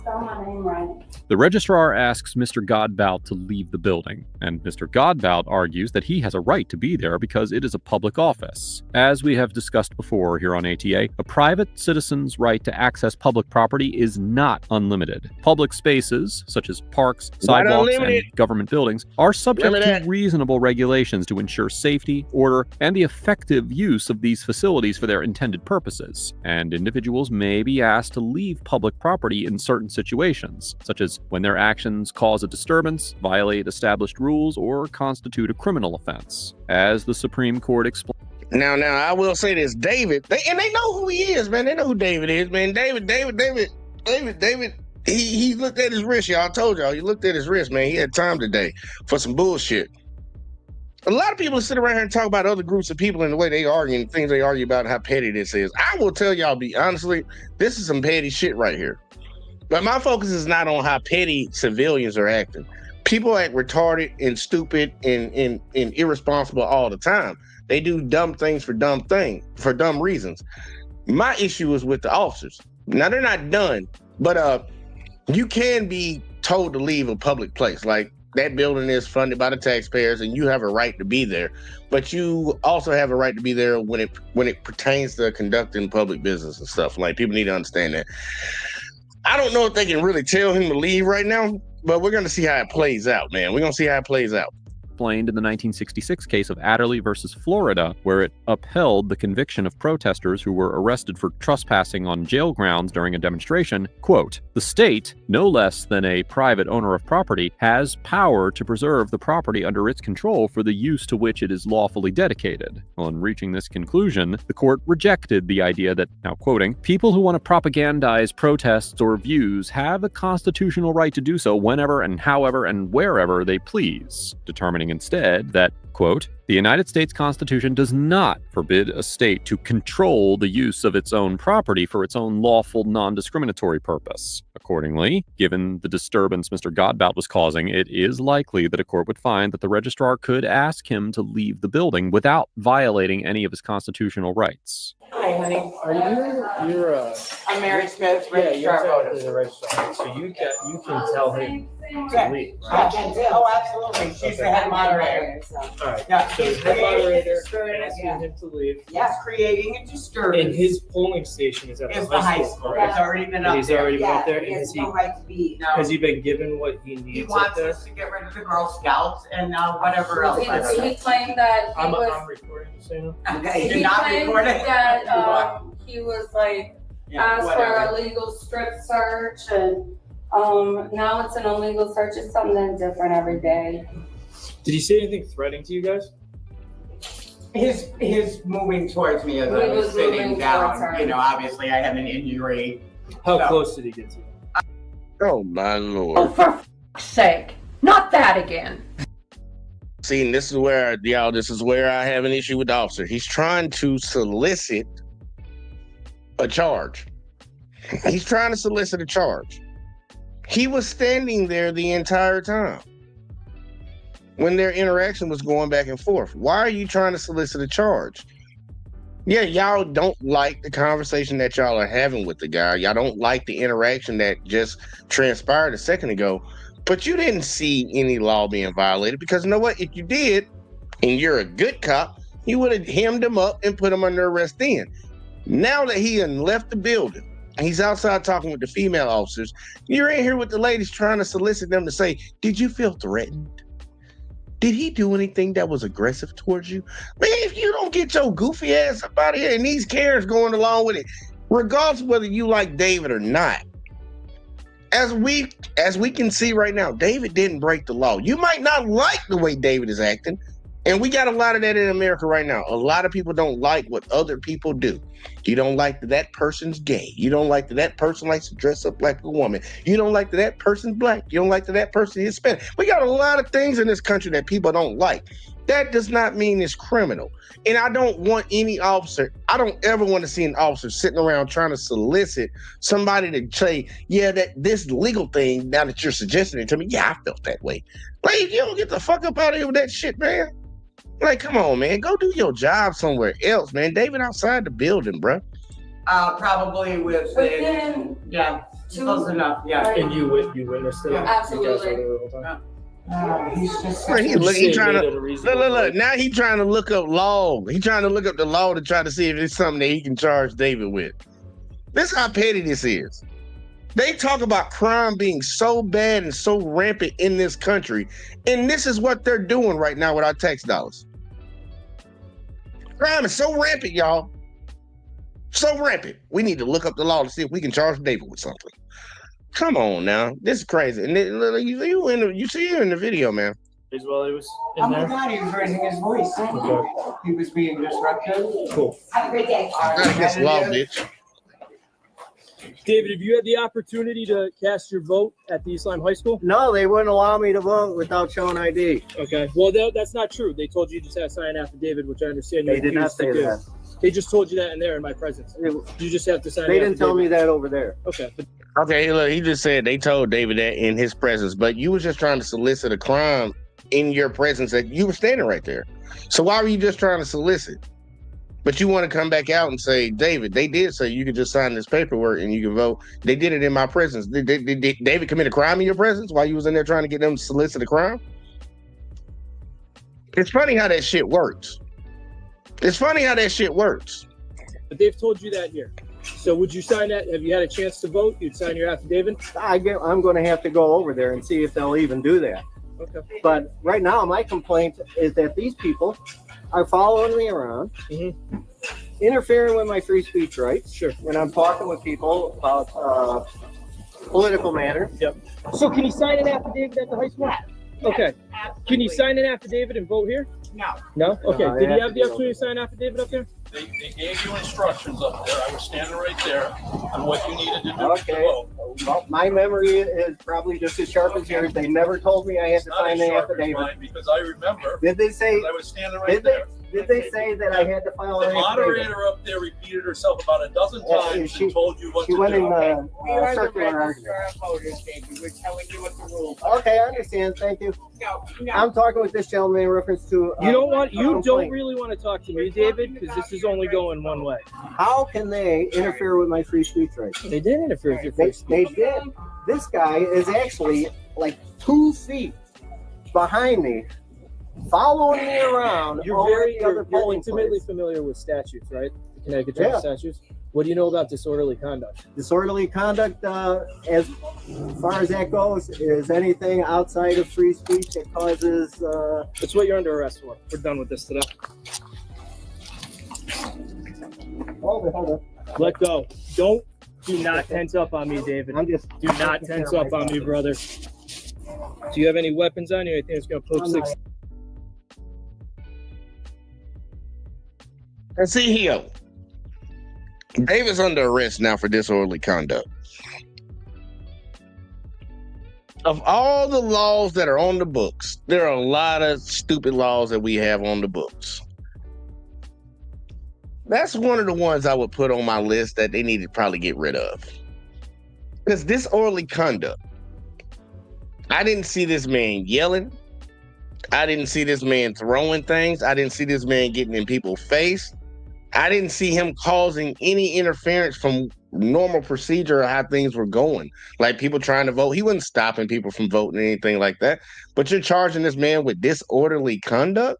Spell my name right. The registrar asks Mr. Godbout to leave the building, and Mr. Godbout argues that he has a right to be there because it is a public office. As we have discussed before here on ATA, a private citizen's right to access public property is not unlimited. Public spaces, such as parks, Not sidewalks, and unlimited. government buildings, are subject Remember to that. reasonable regulations to ensure safety, order, and the effective use of these facilities for their intended purposes. And individuals may be asked to leave public property in certain situations, such as when their actions cause a disturbance, violate established rules, or constitute a criminal offense. As the Supreme Court explained, Now, I will say this, David, they know who he is, man. They know who David is, man. David, He looked at his wrist, y'all. I told y'all, he looked at his wrist, man. He had time today for some bullshit. A lot of people sit around here and talk about other groups of people and the way they argue and things they argue about and how petty this is. I will tell y'all, honestly, this is some petty shit right here. But my focus is not on how petty civilians are acting. People act retarded and stupid and irresponsible all the time. They do dumb things for dumb reasons. My issue is with the officers. Now, they're not done, but you can be told to leave a public place. Like, that building is funded by the taxpayers and you have a right to be there, but you also have a right to be there when it pertains to conducting public business and stuff. Like, people need to understand that. I don't know if they can really tell him to leave right now, but we're going to see how it plays out, man. We're going to see how it plays out. Explained in the 1966 case of Adderley versus Florida, where it upheld the conviction of protesters who were arrested for trespassing on jail grounds during a demonstration. Quote, "The state, no less than a private owner of property, has power to preserve the property under its control for the use to which it is lawfully dedicated." On reaching this conclusion, the court rejected the idea that, now quoting, "people who want to propagandize protests or views have a constitutional right to do so whenever and however and wherever they please," determining instead that, quote, "The United States Constitution does not forbid a state to control the use of its own property for its own lawful, non-discriminatory purpose." Accordingly, given the disturbance Mr. Godbout was causing, it is likely that a court would find that the registrar could ask him to leave the building without violating any of his constitutional rights. Hi, honey. You're I'm Mary Smith, yeah, you're registrar exactly voters. the registrar. So you can tell him to Yeah. leave, I right? can tell. Oh, absolutely. She's the head moderator. All right. Yeah, So he's the head creating a moderator disturbance. asking him to leave. Yes, creating a disturbance. And his polling station is at Is the high school, It's right? already been And up he's there. already been up there. He And has no right to be. No. has he been given what he He needs up wants there? us to get rid of the Girl Scouts and whatever else. I don't know. He claimed that he I'm was, recording this, you know? Okay, he you're not claimed recording? that, he was like, Yeah, asked for whatever. a legal strip search and, now it's an illegal search. It's something different every day. Did he say anything threatening to you guys? His moving towards me as He I was was sitting moving down, towards her. you know, obviously I had an injury. How So- close did he get to you? Oh, my Lord. for f***'s sake, not that again. See, and this is where I have an issue with the officer. He's trying to solicit a charge. He's trying to solicit a charge. He was standing there the entire time when their interaction was going back and forth. Why are you trying to solicit a charge? Yeah, y'all don't like the conversation that y'all are having with the guy. Y'all don't like the interaction that just transpired a second ago. But you didn't see any law being violated because you know what? If you did, and you're a good cop, you would have hemmed him up and put him under arrest then. Now that he had left the building, and he's outside talking with the female officers, you're in here with the ladies trying to solicit them to say, did you feel threatened? Did he do anything that was aggressive towards you? Man, if you don't get your goofy ass up out of here and these Karens going along with it, regardless of whether you like David or not, as we can see right now, David didn't break the law. You might not like the way David is acting, and we got a lot of that in America right now. A lot of people don't like what other people do. You don't like that person's gay. You don't like that person likes to dress up like a woman. You don't like that person's black. You don't like that person is Hispanic. We got a lot of things in this country that people don't like. That does not mean it's criminal. And I don't want any officer, I don't ever want to see an officer sitting around trying to solicit somebody to say, yeah, that this legal thing, now that you're suggesting it to me, yeah, I felt that way. Like, you don't get the fuck up out of here with that shit, man. Like, come on, man. Go do your job somewhere else, man. David outside the building, bro. Probably with Within yeah, close enough, yeah. And you witnessed it? Yeah. You guys were there the whole time? He's just Man, he Would you say trying he to made it a reasonable look. Now he trying to look up law. He trying to look up the law to try to see if it's something that he can charge David with. This is how petty this is. They talk about crime being so bad and so rampant in this country, and this is what they're doing right now with our tax dollars. Crime is so rampant, y'all. So rampant. We need to look up the law to see if we can charge David with something. Come on now, this is crazy. And you see him in the video, man. As well, he was in Oh my there? God, he was raising his voice. Okay. He was being disruptive. Cool. Have a great day. Not against the law, bitch. David, have you had the opportunity to cast your vote at the East Lyme High School? No, they wouldn't allow me to vote without showing ID. Okay. Well, that's not true. They told you just had to sign an affidavit, which I understand. They did not say that. They just told you that in there in my presence. You just have to sign. They didn't tell me that over there. Okay. Okay, look, he just said they told David that in his presence, but you was just trying to solicit a crime in your presence that you were standing right there. So why were you just trying to solicit? But you want to come back out and say, David, they did say you could just sign this paperwork and you can vote. They did it in my presence. Did David commit a crime in your presence while you was in there trying to get them to solicit a crime? It's funny how that shit works. It's funny how that shit works. But they've told you that here. So would you sign that? Have you had a chance to vote? You'd sign your affidavit? I'm going to have to go over there and see if they'll even do that. Okay. But right now, my complaint is that these people are following me around, interfering with my free speech rights. Sure. When I'm talking with people about political matters. Yep. So can you sign an affidavit at the high school? Okay. Can you sign an affidavit and vote here? No. No? Okay. No, I Did have you have to the go. opportunity to sign an affidavit up there? They gave you instructions up there. I was standing right there on what you needed to do to Okay. vote. Well, my memory is probably just as sharp as yours. They never told me I had to Not sign as an sharp as affidavit. mine, because I remember, Did they say? I was standing right Did they? there. Did they say that I had to file The an affidavit? moderator up there repeated herself about a dozen Yeah, times she- and told you what She to went do. in We are the circular argument. registrar of voters, David. We're telling you what the rules are. Okay, I understand. Thank you. No. I'm talking with this gentleman in reference to. You don't want. You don't complaint. really want to talk to me, David, because this is only going one way. How can they interfere with my free speech rights? They did interfere with your They, free speech. they did. This guy is actually like 2 feet behind me, following me around. You're over very, at the other you're polling intimately place. familiar with statutes, right? The Connecticut General Yeah. Statutes. What do you know about disorderly conduct? Disorderly conduct, as far as that goes, is anything outside of free speech that causes. It's what you're under arrest for. We're done with this today. Hold on. Let go. Do not tense up on me, David. Do not tense up on me, brother. Do you have any weapons on you? Anything that's gonna poke six? And see here, David's under arrest now for disorderly conduct. Of all the laws that are on the books, there are a lot of stupid laws that we have on the books. That's one of the ones I would put on my list that they need to probably get rid of. Because disorderly conduct, I didn't see this man yelling. I didn't see this man throwing things. I didn't see this man getting in people's face. I didn't see him causing any interference from normal procedure or how things were going. Like people trying to vote. He wasn't stopping people from voting or anything like that. But you're charging this man with disorderly conduct?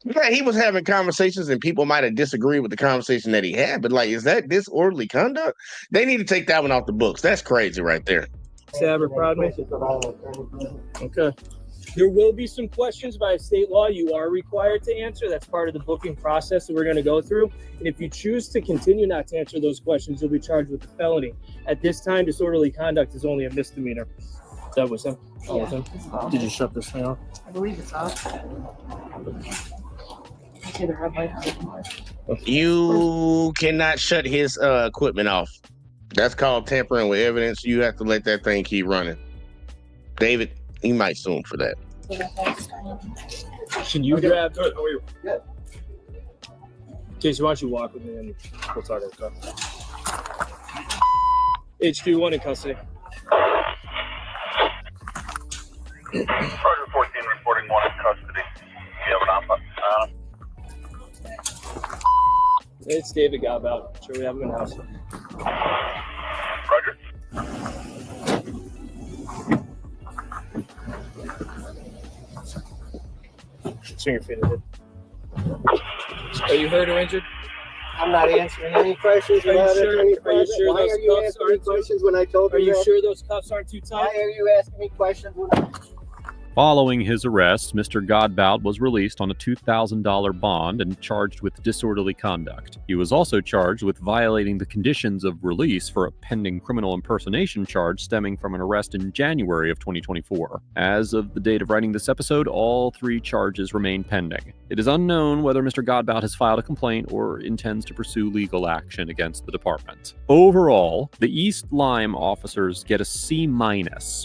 Yeah, he was having conversations and people might have disagreed with the conversation that he had. But like, is that disorderly conduct? They need to take that one off the books. That's crazy right there. Saber, proud of me. Okay. There will be some questions by state law you are required to answer. That's part of the booking process that we're going to go through. And if you choose to continue not to answer those questions, you'll be charged with a felony. At this time, disorderly conduct is only a misdemeanor. That was him. Oh, was him. Did you shut this thing off? I believe it's off. You cannot shut his equipment off. That's called tampering with evidence. You have to let that thing keep running. David, he might sue him for that. Can you grab? Good. How are you? Good. Casey, why don't you walk with me and we'll talk about that. HQ1 in custody. Sergeant 14 reporting 1 in custody. You have an op. It's David Gabout. Sure, we have him in the house. Roger. Swing your feet in it. Are you hurt or injured? I'm not answering any questions. Are you without sure- any are you questions. sure Why those are you cuffs asking me aren't too- questions when I told Are you that? sure those cuffs aren't too Why tight? are you asking me questions when Following his arrest, Mr. Godbout was released on a $2,000 bond and charged with disorderly conduct. He was also charged with violating the conditions of release for a pending criminal impersonation charge stemming from an arrest in January of 2024. As of the date of writing this episode, all 3 charges remain pending. It is unknown whether Mr. Godbout has filed a complaint or intends to pursue legal action against the department. Overall, the East Lyme officers get a C-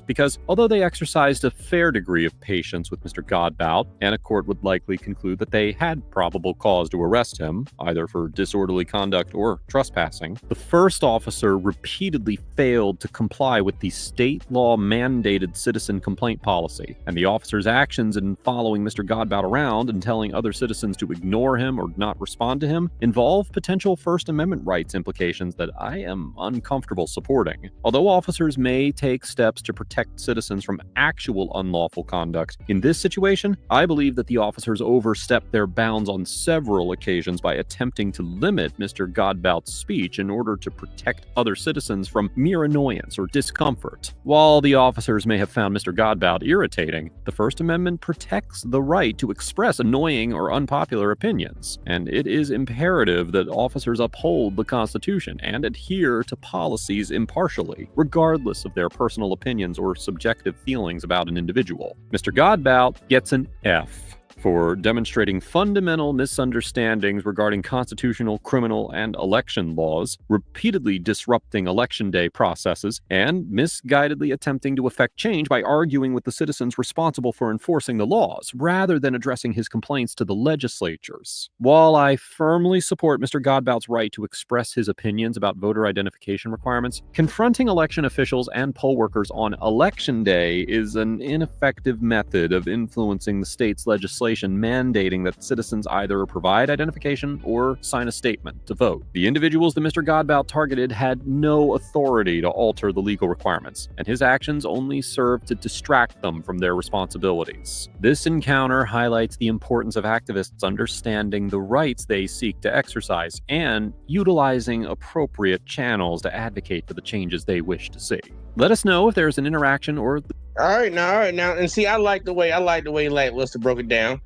because although they exercised a fair degree of patience with Mr. Godbout, and a court would likely conclude that they had probable cause to arrest him, either for disorderly conduct or trespassing, the first officer repeatedly failed to comply with the state law mandated citizen complaint policy, and the officer's actions in following Mr. Godbout around and telling other citizens to ignore him or not respond to him involve potential First Amendment rights implications that I am uncomfortable supporting. Although officers may take steps to protect citizens from actual unlawful conduct, in this situation, I believe that the officers overstepped their bounds on several occasions by attempting to limit Mr. Godbout's speech in order to protect other citizens from mere annoyance or discomfort. While the officers may have found Mr. Godbout irritating, the First Amendment protects the right to express annoying or unpopular opinions, and it is imperative that officers uphold the Constitution and adhere to policies impartially, regardless of their personal opinions or subjective feelings about an individual. Mr. Godbout gets an F for demonstrating fundamental misunderstandings regarding constitutional, criminal, and election laws, repeatedly disrupting election day processes, and misguidedly attempting to effect change by arguing with the citizens responsible for enforcing the laws, rather than addressing his complaints to the legislatures. While I firmly support Mr. Godbout's right to express his opinions about voter identification requirements, confronting election officials and poll workers on election day is an ineffective method of influencing the state's legislation mandating that citizens either provide identification or sign a statement to vote. The individuals that Mr. Godbout targeted had no authority to alter the legal requirements, and his actions only served to distract them from their responsibilities. This encounter highlights the importance of activists understanding the rights they seek to exercise and utilizing appropriate channels to advocate for the changes they wish to see. Let us know if there's an interaction or... All right now, and see, I like the way Lackluster broke it down.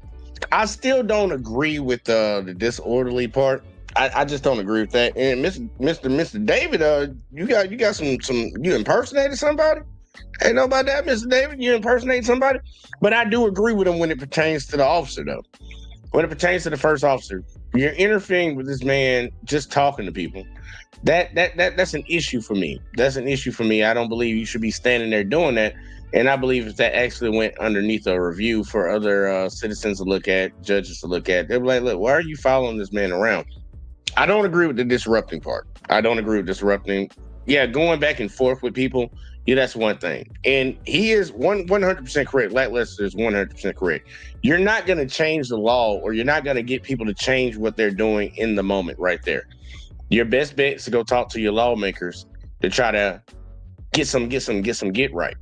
I still don't agree with the disorderly part. I just don't agree with that. And Mr. David, you got some you impersonated somebody? Ain't know about that, Mr. David. You impersonated somebody? But I do agree with him when it pertains to the officer, though. When it pertains to the first officer, you're interfering with this man just talking to people. That's an issue for me. That's an issue for me. I don't believe you should be standing there doing that. And I believe if that actually went underneath a review for other citizens to look at, judges to look at, they'd be like, look, why are you following this man around? I don't agree with the disrupting part. I don't agree with disrupting. Yeah, going back and forth with people, yeah, that's one thing. And he is 100% correct. Lackluster is 100% correct. You're not going to change the law, or you're not going to get people to change what they're doing in the moment right there. Your best bet is to go talk to your lawmakers to try to get right.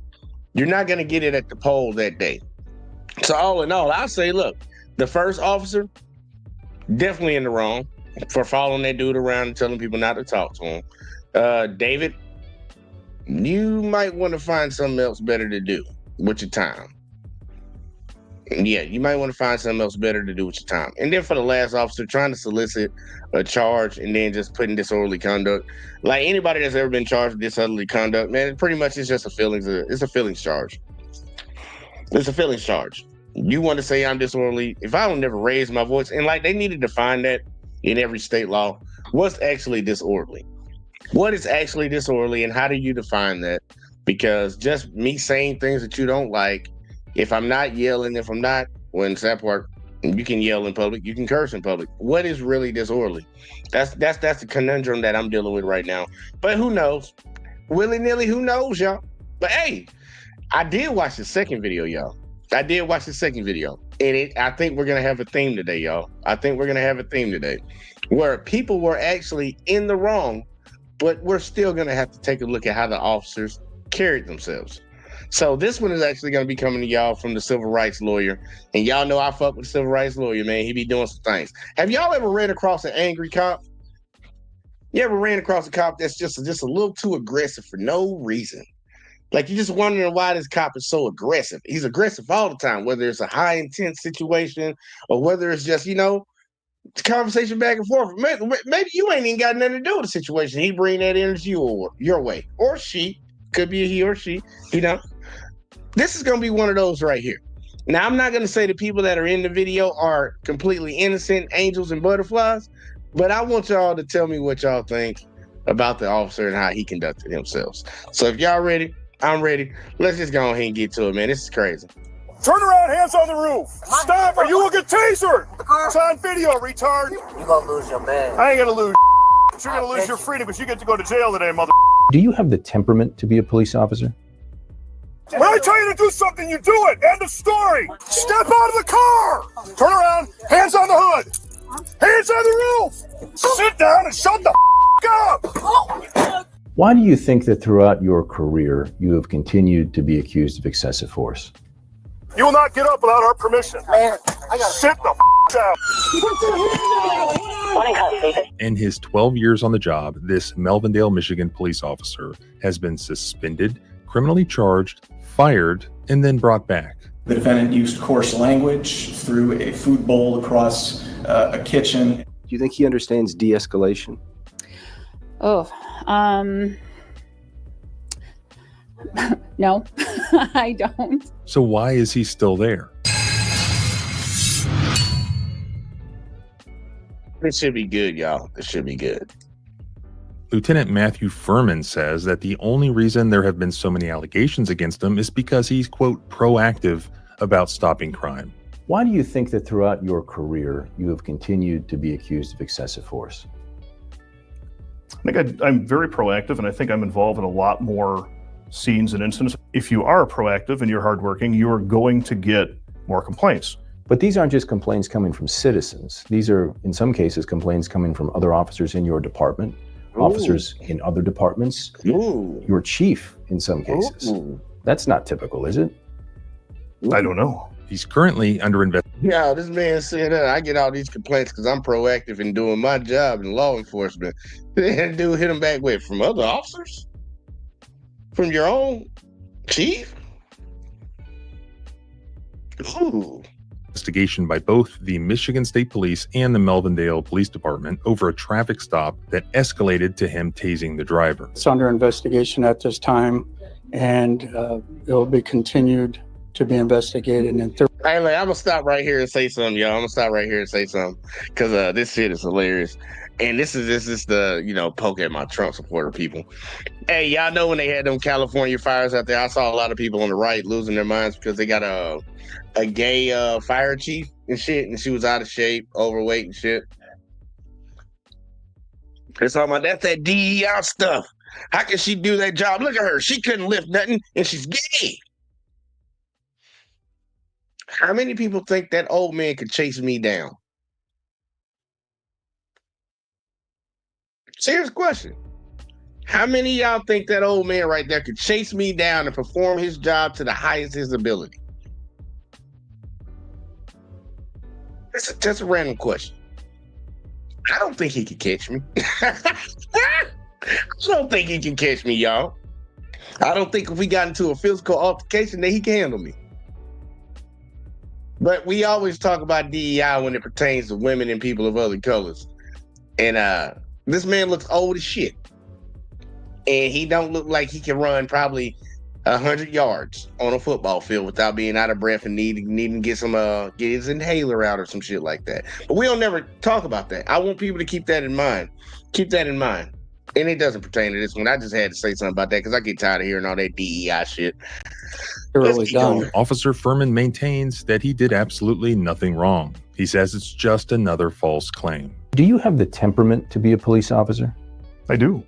You're not going to get it at the poll that day. So all in all, I'll say, look, the first officer, definitely in the wrong for following that dude around and telling people not to talk to him. David, you might want to find something else better to do with your time. Yeah, you might want to find something else better to do with your time. And then for the last officer, trying to solicit a charge and then just putting disorderly conduct. Like anybody that's ever been charged with disorderly conduct, man, it pretty much is just it's a feelings charge. It's a feelings charge. You want to say I'm disorderly. If I don't never raise my voice, and like they need to define that in every state law, what's actually disorderly? What is actually disorderly, and how do you define that? Because just me saying things that you don't like, if I'm not yelling, when it's that part, you can yell in public, you can curse in public. What is really disorderly? That's the conundrum that I'm dealing with right now. But who knows? Willy-nilly, who knows, y'all? But hey, I did watch the second video, y'all. And I think we're going to have a theme today, y'all. Where people were actually in the wrong, but we're still going to have to take a look at how the officers carried themselves. So this one is actually going to be coming to y'all from the civil rights lawyer. And y'all know I fuck with the civil rights lawyer, man. He be doing some things. Have y'all ever ran across an angry cop? You ever ran across a cop that's just a little too aggressive for no reason? Like, you're just wondering why this cop is so aggressive. He's aggressive all the time, whether it's a high intense situation or whether it's just, conversation back and forth. Maybe you ain't even got nothing to do with the situation. He bring that energy your way. Or she. Could be a he or she. This is going to be one of those right here. Now, I'm not going to say the people that are in the video are completely innocent angels and butterflies, but I want y'all to tell me what y'all think about the officer and how he conducted himself. So if y'all ready, I'm ready. Let's just go ahead and get to it, man. This is crazy. Turn around, hands on the roof. Stop or you will get tasered. It's on video, retard. You're gonna lose your man. I ain't gonna lose. You're gonna lose your freedom because you get to go to jail today, mother. Do you have the temperament to be a police officer? When I tell you to do something, you do it. End of story. Step out of the car. Turn around, hands on the hood. Hands on the roof. Sit down and shut the up. Why do you think that throughout your career you have continued to be accused of excessive force? You will not get up without our permission. Man, I got Sit the down. In his 12 years on the job, this Melvindale, Michigan police officer has been suspended, criminally charged, fired, and then brought back. The defendant used coarse language, threw a food bowl across a kitchen. Do you think he understands de-escalation? No, I don't. So why is he still there? This should be good, y'all. This should be good. Lieutenant Matthew Furman says that the only reason there have been so many allegations against him is because he's, quote, proactive about stopping crime. Why do you think that throughout your career you have continued to be accused of excessive force? I think I'm very proactive, and I think I'm involved in a lot more scenes and incidents. If you are proactive and you're hardworking, you are going to get more complaints. But these aren't just complaints coming from citizens. These are, in some cases, complaints coming from other officers in your department, officers in other departments, your chief in some cases. That's not typical, is it? I don't know. He's currently under investigation. Yeah, this man said I get all these complaints because I'm proactive in doing my job in law enforcement. That dude hit him back with from other officers? From your own chief? Ooh. Investigation by both the Michigan State Police and the Melvindale Police Department over a traffic stop that escalated to him tasing the driver. It's under investigation at this time, and it will be continued to be investigated. Hey, I'm gonna stop right here and say something, y'all. I'm gonna stop right here and say something because this shit is hilarious. And this is the poke at my Trump supporter people. Hey, y'all know when they had them California fires out there, I saw a lot of people on the right losing their minds because they got a gay fire chief and shit, and she was out of shape, overweight and shit. They're talking about that's that DEI stuff. How can she do that job? Look at her. She couldn't lift nothing, and she's gay. How many people think that old man could chase me down? Serious question. How many of y'all think that old man right there could chase me down and perform his job to the highest of his ability? That's just a random question. I don't think he could catch me. I don't think he can catch me, y'all. I don't think if we got into a physical altercation that he can handle me. But we always talk about DEI when it pertains to women and people of other colors. And this man looks old as shit. And he don't look like he can run probably 100 yards on a football field without being out of breath and needing to get his inhaler out or some shit like that. But we don't never talk about that. I want people to keep that in mind. Keep that in mind. And it doesn't pertain to this one. I just had to say something about that because I get tired of hearing all that DEI shit. Officer Furman maintains that he did absolutely nothing wrong. He says it's just another false claim. Do you have the temperament to be a police officer? I do.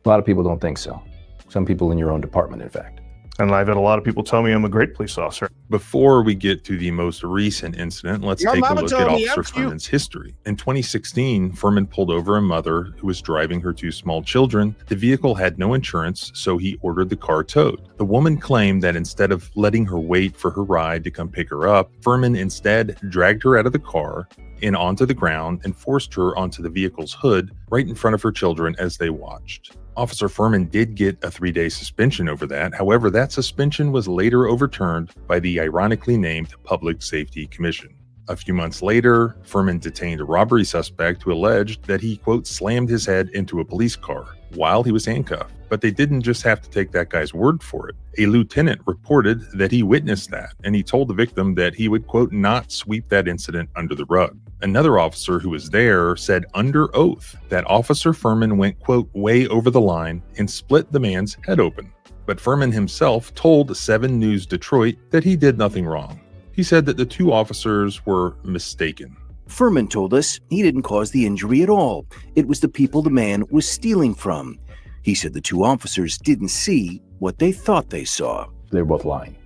A lot of people don't think so. Some people in your own department, in fact. And I've had a lot of people tell me I'm a great police officer. Before we get to the most recent incident, let's take a look at Officer Furman's history. In 2016, Furman pulled over a mother who was driving her two small children. The vehicle had no insurance, so he ordered the car towed. The woman claimed that instead of letting her wait for her ride to come pick her up, Furman instead dragged her out of the car and onto the ground and forced her onto the vehicle's hood right in front of her children as they watched. Officer Furman did get a 3-day suspension over that. However, that suspension was later overturned by the ironically named Public Safety Commission. A few months later, Furman detained a robbery suspect who alleged that he, quote, slammed his head into a police car while he was handcuffed. But they didn't just have to take that guy's word for it. A lieutenant reported that he witnessed that, and he told the victim that he would, quote, not sweep that incident under the rug. Another officer who was there said under oath that Officer Furman went, quote, way over the line and split the man's head open. But Furman himself told 7 News Detroit that he did nothing wrong. He said that the 2 officers were mistaken. Furman told us he didn't cause the injury at all. It was the people the man was stealing from. He said the 2 officers didn't see what they thought they saw. They're both lying.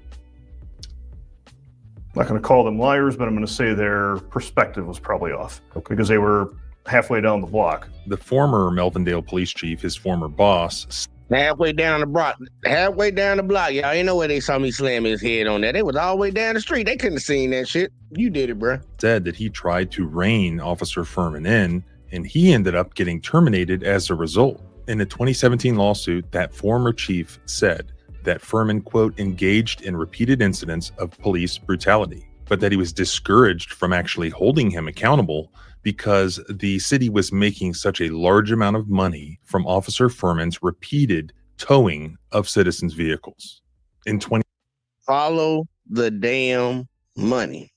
I'm not going to call them liars, but I'm going to say their perspective was probably off because they were halfway down the block. The former Melvindale police chief, his former boss, halfway down the block, y'all ain't know where they saw me slam his head on that. They was all the way down the street. They couldn't have seen that shit. You did it, bro. said that he tried to rein Officer Furman in, and he ended up getting terminated as a result. In a 2017 lawsuit, that former chief said that Furman, quote, engaged in repeated incidents of police brutality, but that he was discouraged from actually holding him accountable because the city was making such a large amount of money from Officer Furman's repeated towing of citizens' vehicles. In Follow the damn money.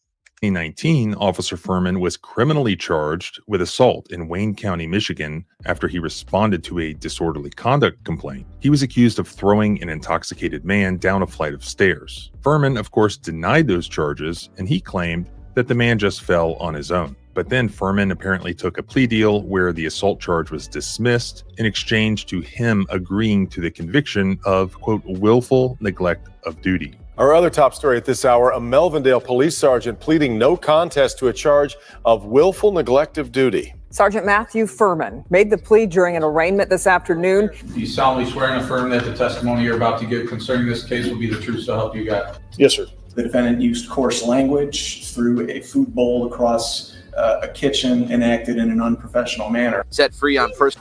2019, Officer Furman was criminally charged with assault in Wayne County, Michigan, after he responded to a disorderly conduct complaint. He was accused of throwing an intoxicated man down a flight of stairs. Furman, of course, denied those charges, and he claimed that the man just fell on his own. But then Furman apparently took a plea deal where the assault charge was dismissed in exchange to him agreeing to the conviction of, quote, willful neglect of duty. Our other top story at this hour, a Melvindale police sergeant pleading no contest to a charge of willful neglect of duty. Sergeant Matthew Furman made the plea during an arraignment this afternoon. Do you solemnly swear and affirm that the testimony you're about to give concerning this case will be the truth, so help you God? Yes, sir. The defendant used coarse language, threw a food bowl across a kitchen, and acted in an unprofessional manner. Set free on first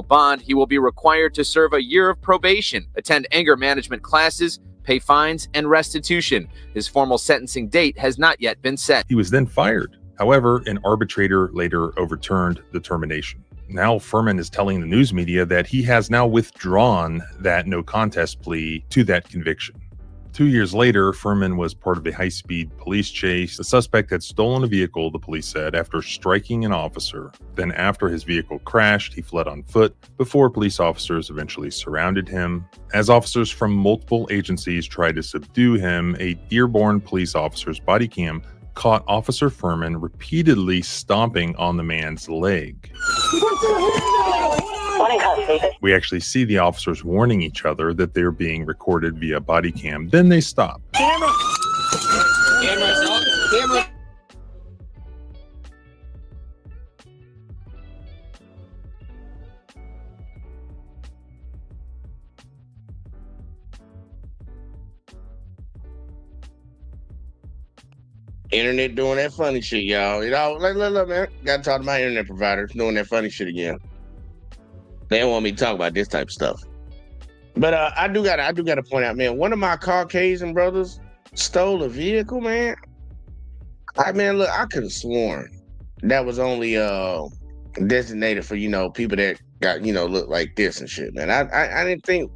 bond, he will be required to serve a year of probation, attend anger management classes, pay fines, and restitution. His formal sentencing date has not yet been set. He was then fired. However, an arbitrator later overturned the termination. Now Furman is telling the news media that he has now withdrawn that no contest plea to that conviction. 2 years later, Furman was part of a high-speed police chase. The suspect had stolen a vehicle, the police said, after striking an officer. Then after his vehicle crashed, he fled on foot before police officers eventually surrounded him. As officers from multiple agencies tried to subdue him, a Dearborn police officer's body cam caught Officer Furman repeatedly stomping on the man's leg. We actually see the officers warning each other that they're being recorded via body cam. Then they stop. Camera! Camera! Internet doing that funny shit, y'all. You know, look, man. Gotta talk to my internet provider doing that funny shit again. They don't want me to talk about this type of stuff. But I do gotta point out, man, one of my Caucasian brothers stole a vehicle, man. I could have sworn that was only designated for, people that got, look like this and shit, man. I didn't think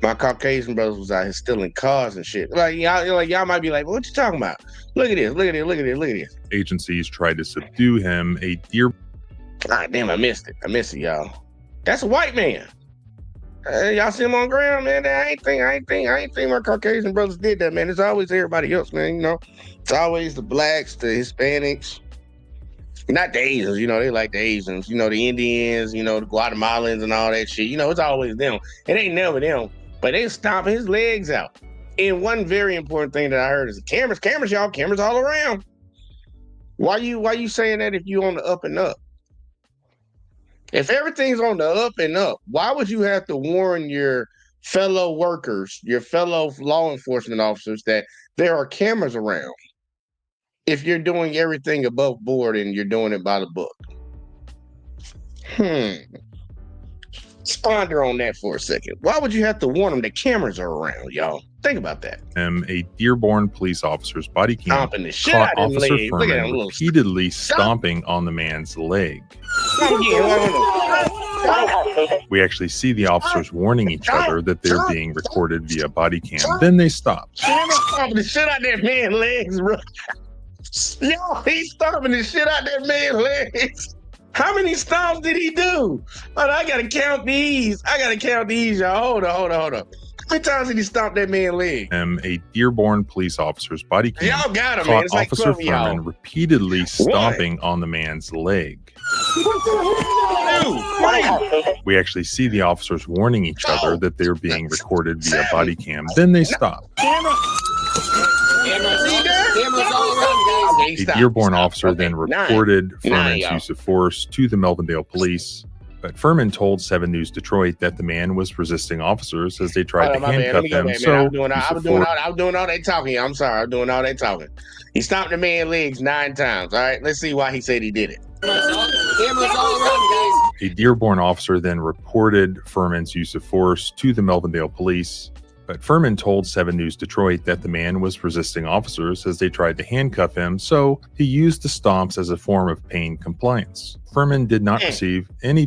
my Caucasian brothers was out here stealing cars and shit. Like y'all might be like, what you talking about? Look at this. Agencies tried to subdue him. Ah, damn, I missed it, y'all. That's a white man. Y'all see him on ground, man. I ain't think my Caucasian brothers did that, man. It's always everybody else, man. It's always the blacks, the Hispanics, not the Asians. They like the Asians. The Indians. The Guatemalans and all that shit. It's always them. It ain't never them, but they stomping his legs out. And one very important thing that I heard is the cameras, y'all. Cameras all around. Why you saying that if you on the up and up? If everything's on the up and up, why would you have to warn your fellow workers, your fellow law enforcement officers that there are cameras around if you're doing everything above board and you're doing it by the book? Let's ponder on that for a second. Why would you have to warn them that cameras are around, y'all? Think about that. A Dearborn police officer's body cam Stomping the shit caught out of his Officer leg. Look at Furman him, little repeatedly stomping on the man's leg. We actually see the officers warning each other that they're being recorded via body cam. Then they stop. Camera stomping the shit out that man's legs, bro. Yo, he's stomping the shit out that man's legs. How many stomps did he do? Oh, I gotta count these. Y'all. Hold on. How many times did he stomp that man's leg? A Dearborn police officer's body cam Y'all got him, man. caught It's like Officer 12 of y'all. Furman repeatedly stomping on the man's leg. We actually see the officers warning each other that they're being recorded via body cam. Then they stop. A Dearborn officer then reported Furman's use of force to the Melvindale police. But Furman told 7 News Detroit that the man was resisting officers as they tried to handcuff him. I was doing all that talking. I'm sorry. I'm doing all that talking. He stomped the man's legs 9 times. All right, let's see why he said he did it. A Dearborn officer then reported Furman's use of force to the Melvindale police. But Furman told 7 News Detroit that the man was resisting officers as they tried to handcuff him, so he used the stomps as a form of pain compliance. Furman did not receive any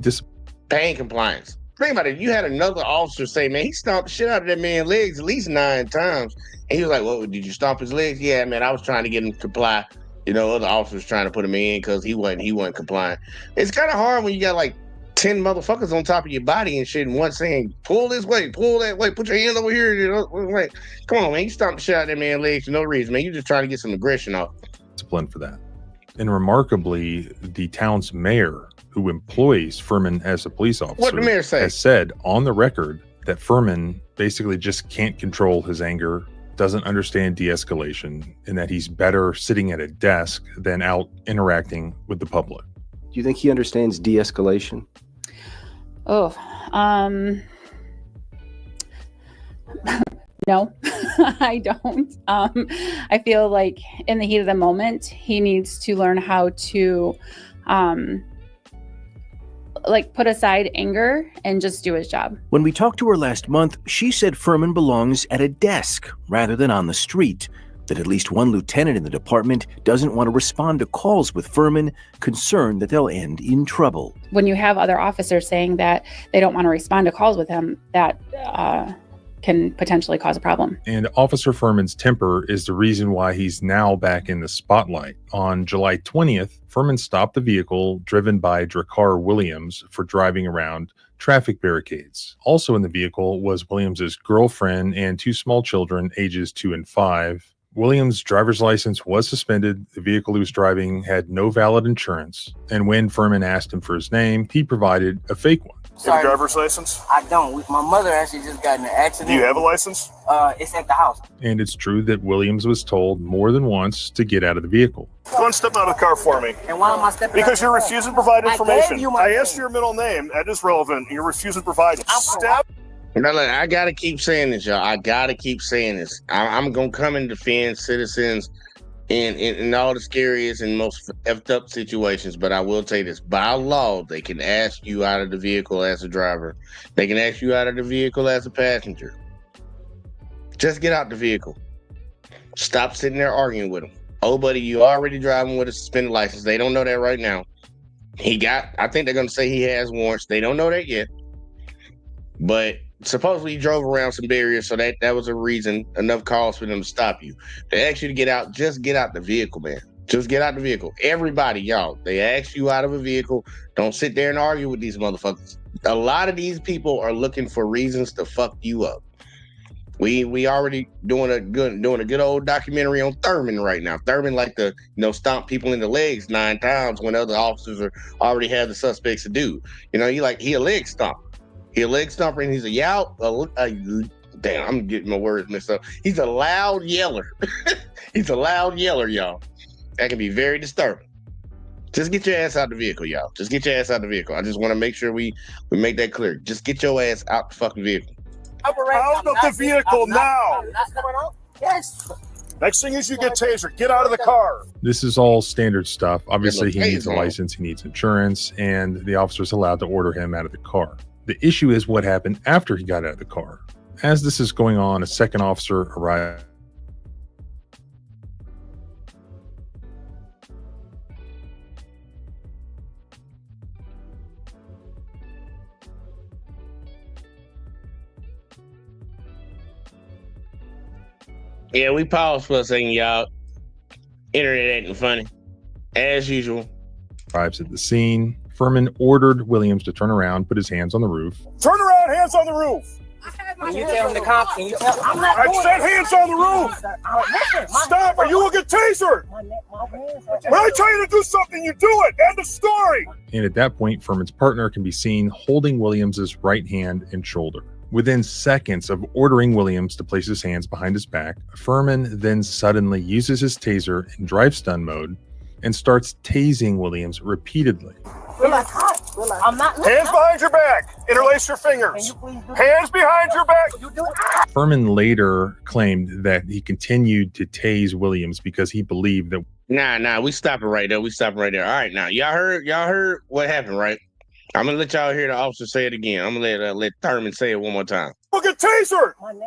pain compliance. Think about it. You had another officer say, man, he stomped the shit out of that man's legs at least 9 times. And he was like, well, did you stomp his legs? Yeah, man, I was trying to get him to comply. You know, other officers trying to put him in because he wasn't complying. It's kind of hard when you got like 10 motherfuckers on top of your body and shit, and one saying, pull this way, pull that way, put your hand over here. You know, like, come on, man, you stomped the shit out of that man's legs for no reason, man. You're just trying to get some aggression off. Discipline for that. And remarkably, the town's mayor, who employs Furman as a police officer, what the mayor say? Has said on the record that Furman basically just can't control his anger, doesn't understand de-escalation, and that he's better sitting at a desk than out interacting with the public. Do you think he understands de-escalation? Oh, no, I don't. I feel like in the heat of the moment, he needs to learn how to, put aside anger and just do his job. When we talked to her last month, she said Furman belongs at a desk rather than on the street. That at least one lieutenant in the department doesn't want to respond to calls with Furman, concerned that they'll end in trouble. When you have other officers saying that they don't want to respond to calls with him, that can potentially cause a problem. And Officer Furman's temper is the reason why he's now back in the spotlight. On July 20th, Furman stopped the vehicle driven by Drakkar Williams for driving around traffic barricades. Also in the vehicle was Williams's girlfriend and 2 small children, ages 2 and 5. Williams' driver's license was suspended. The vehicle he was driving had no valid insurance. And when Furman asked him for his name, he provided a fake one. You have a driver's license? I don't. My mother actually just got in an accident. Do you have a license? It's at the house. And it's true that Williams was told more than once to get out of the vehicle. Go and step out of the car for me. And why am I stepping Because you're refusing to provide information. I asked your middle name. That is relevant. You're refusing to provide it. Step. Now, look, I gotta keep saying this, y'all. I gotta keep saying this. I'm gonna come and defend citizens in all the scariest and most effed up situations, but I will tell you this: by law, they can ask you out of the vehicle as a driver. They can ask you out of the vehicle as a passenger. Just get out the vehicle. Stop sitting there arguing with them. Oh, buddy, you already driving with a suspended license. They don't know that right now. I think they're gonna say he has warrants. They don't know that yet, but supposedly he drove around some barriers, so that was a reason, enough cause for them to stop you. They ask you to get out, just get out the vehicle, man. Just get out the vehicle. Everybody, y'all, they ask you out of a vehicle. Don't sit there and argue with these motherfuckers. A lot of these people are looking for reasons to fuck you up. We already doing a good old documentary on Thurman right now. Thurman like to stomp people in the legs 9 times when other officers already have the suspects to do. He a leg stomper. He's a leg stomper and he's a damn, I'm getting my words messed up. He's a loud yeller. He's a loud yeller, y'all. That can be very disturbing. Just get your ass out the vehicle, y'all. Just get your ass out the vehicle. I just want to make sure we make that clear. Just get your ass out the fucking vehicle. Out of the vehicle now. Yes. Next thing is you get tasered. Get out of the car. This is all standard stuff. Obviously, he needs a license, he needs insurance, and the officer's allowed to order him out of the car. The issue is what happened after he got out of the car. As this is going on, a second officer arrived. Yeah, we paused for a second, y'all. Internet ain't funny. As usual. Arrives at the scene. Furman ordered Williams to turn around, put his hands on the roof. Turn around, hands on the roof. Can you tell the cops? Can you tell? I'm not I doing said it. hands on the roof. Stop, or you will get tasered. When I tell you to do something, you do it. End of story. And at that point, Furman's partner can be seen holding Williams's right hand and shoulder. Within seconds of ordering Williams to place his hands behind his back, Furman then suddenly uses his taser in drive stun mode and starts tasing Williams repeatedly. I'm not. Hands behind your back. Interlace your fingers. Hands behind your back. Furman later claimed that he continued to tase Williams because he believed that. Nah, we stopping right there. All right, now y'all heard what happened, right? I'm gonna let y'all hear the officer say it again. I'm gonna let Thurman say it one more time. You'll get tasered. When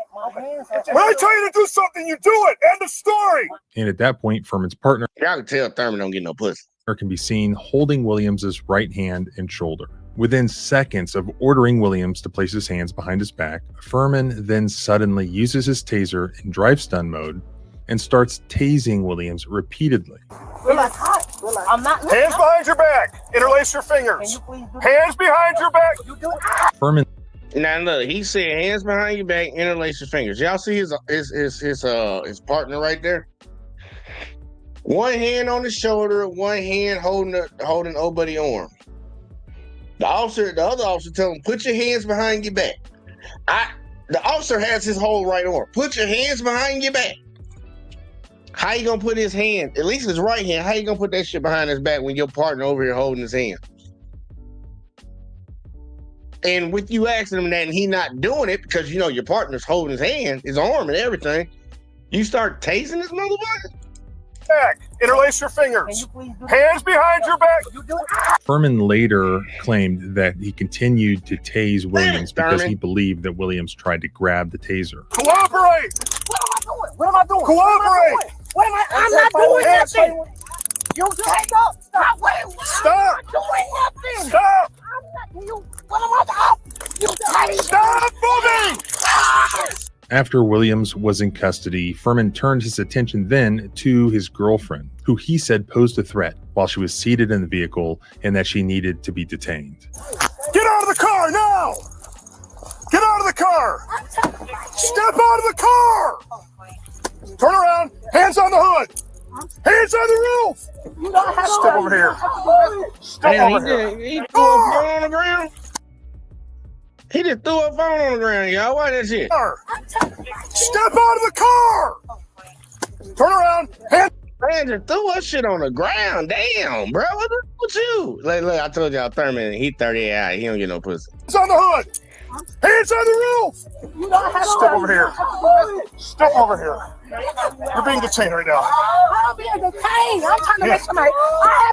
I tell you to do something, you do it. End of story. And at that point, Furman's partner. Y'all can tell Thurman don't get no pussy. Can be seen holding Williams's right hand and shoulder. Within seconds of ordering Williams to place his hands behind his back, Furman then suddenly uses his taser in drive stun mode and starts tasing Williams repeatedly. I'm not. Hands behind your back. Interlace your fingers. Hands behind your back. Furman. Now look, he said hands behind your back, interlace your fingers. Y'all see his partner right there? One hand on the shoulder, one hand holding old buddy arm. The other officer tell him, put your hands behind your back. The officer has his whole right arm. Put your hands behind your back. How you gonna put his hand, at least his right hand, how you gonna put that shit behind his back when your partner over here holding his hand? And with you asking him that and he not doing it because you know your partner's holding his hand, his arm and everything, you start tasing this motherfucker? Back. Interlace your fingers. Hands behind your back. Furman later claimed that he continued to tase Williams because he believed that Williams tried to grab the taser. Cooperate. What am I doing? Cooperate. I'm not doing nothing. You take up. Stop. Stop. I'm not doing nothing. Stop. I'm not. What am I doing? You take. Stop moving. After Williams was in custody, Furman turned his attention then to his girlfriend, who he said posed a threat while she was seated in the vehicle and that she needed to be detained. Get out of the car now! Get out of the car! Step out of the car! Turn around, hands on the hood! Hands on the roof! Step over here. Step over here. He threw a phone on the ground? He just threw a phone on the ground, y'all. Why that shit? Step out of the car! Turn around. Man, just threw that shit on the ground. Damn, bro. What's up with you? Look, I told y'all Thurman, he 38 out. He don't get no pussy. Hands on the hood. Hands on the roof. Step over here. Step over here. You're being detained right now. I'm being detained. I'm trying to make somebody.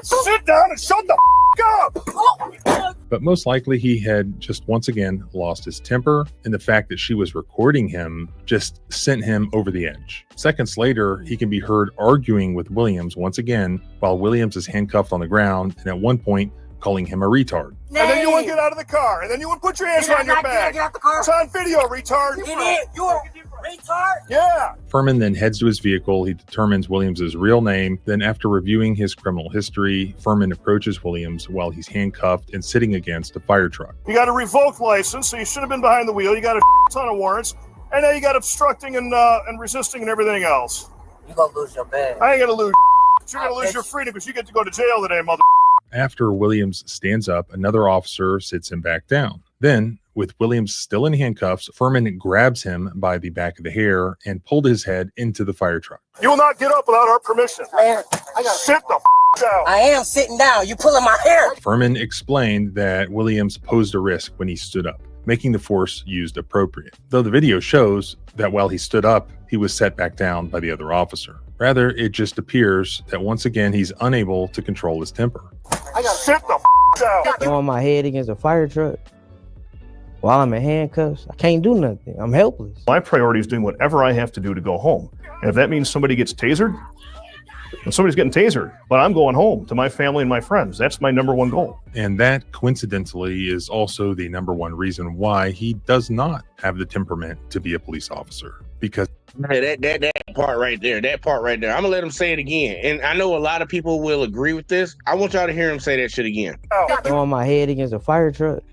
Sit down and shut the up. But most likely he had just once again lost his temper, and the fact that she was recording him just sent him over the edge. Seconds later, he can be heard arguing with Williams once again while Williams is handcuffed on the ground, and at one point calling him a retard. And then you would get out of the car, and then you would put your hands on your back. It's on video, retard. You a retard? Yeah. Furman then heads to his vehicle. He determines Williams's real name. Then after reviewing his criminal history, Furman approaches Williams while he's handcuffed and sitting against a fire truck. You got a revoked license, so you should have been behind the wheel. You got a ton of warrants, and now you got obstructing and resisting and everything else. You gonna lose your bag. I ain't gonna lose. You're gonna lose your freedom because you get to go to jail today, mother. After Williams stands up, another officer sits him back down. Then, with Williams still in handcuffs, Furman grabs him by the back of the hair and pulled his head into the fire truck. You will not get up without our permission. Man, I gotta sit the down. I am sitting down. You pulling my hair. Furman explained that Williams posed a risk when he stood up, making the force used appropriate. Though the video shows that while he stood up, he was set back down by the other officer. Rather, it just appears that once again, he's unable to control his temper. I gotta sit the down. Throwing my head against a fire truck. While I'm in handcuffs, I can't do nothing. I'm helpless. My priority is doing whatever I have to do to go home. And if that means somebody gets tasered, then somebody's getting tasered. But I'm going home to my family and my friends. That's my number one goal. And that, coincidentally, is also the number one reason why he does not have the temperament to be a police officer. Because that part right there, I'm gonna let him say it again. And I know a lot of people will agree with this. I want y'all to hear him say that shit again. Throwing my head against a fire truck.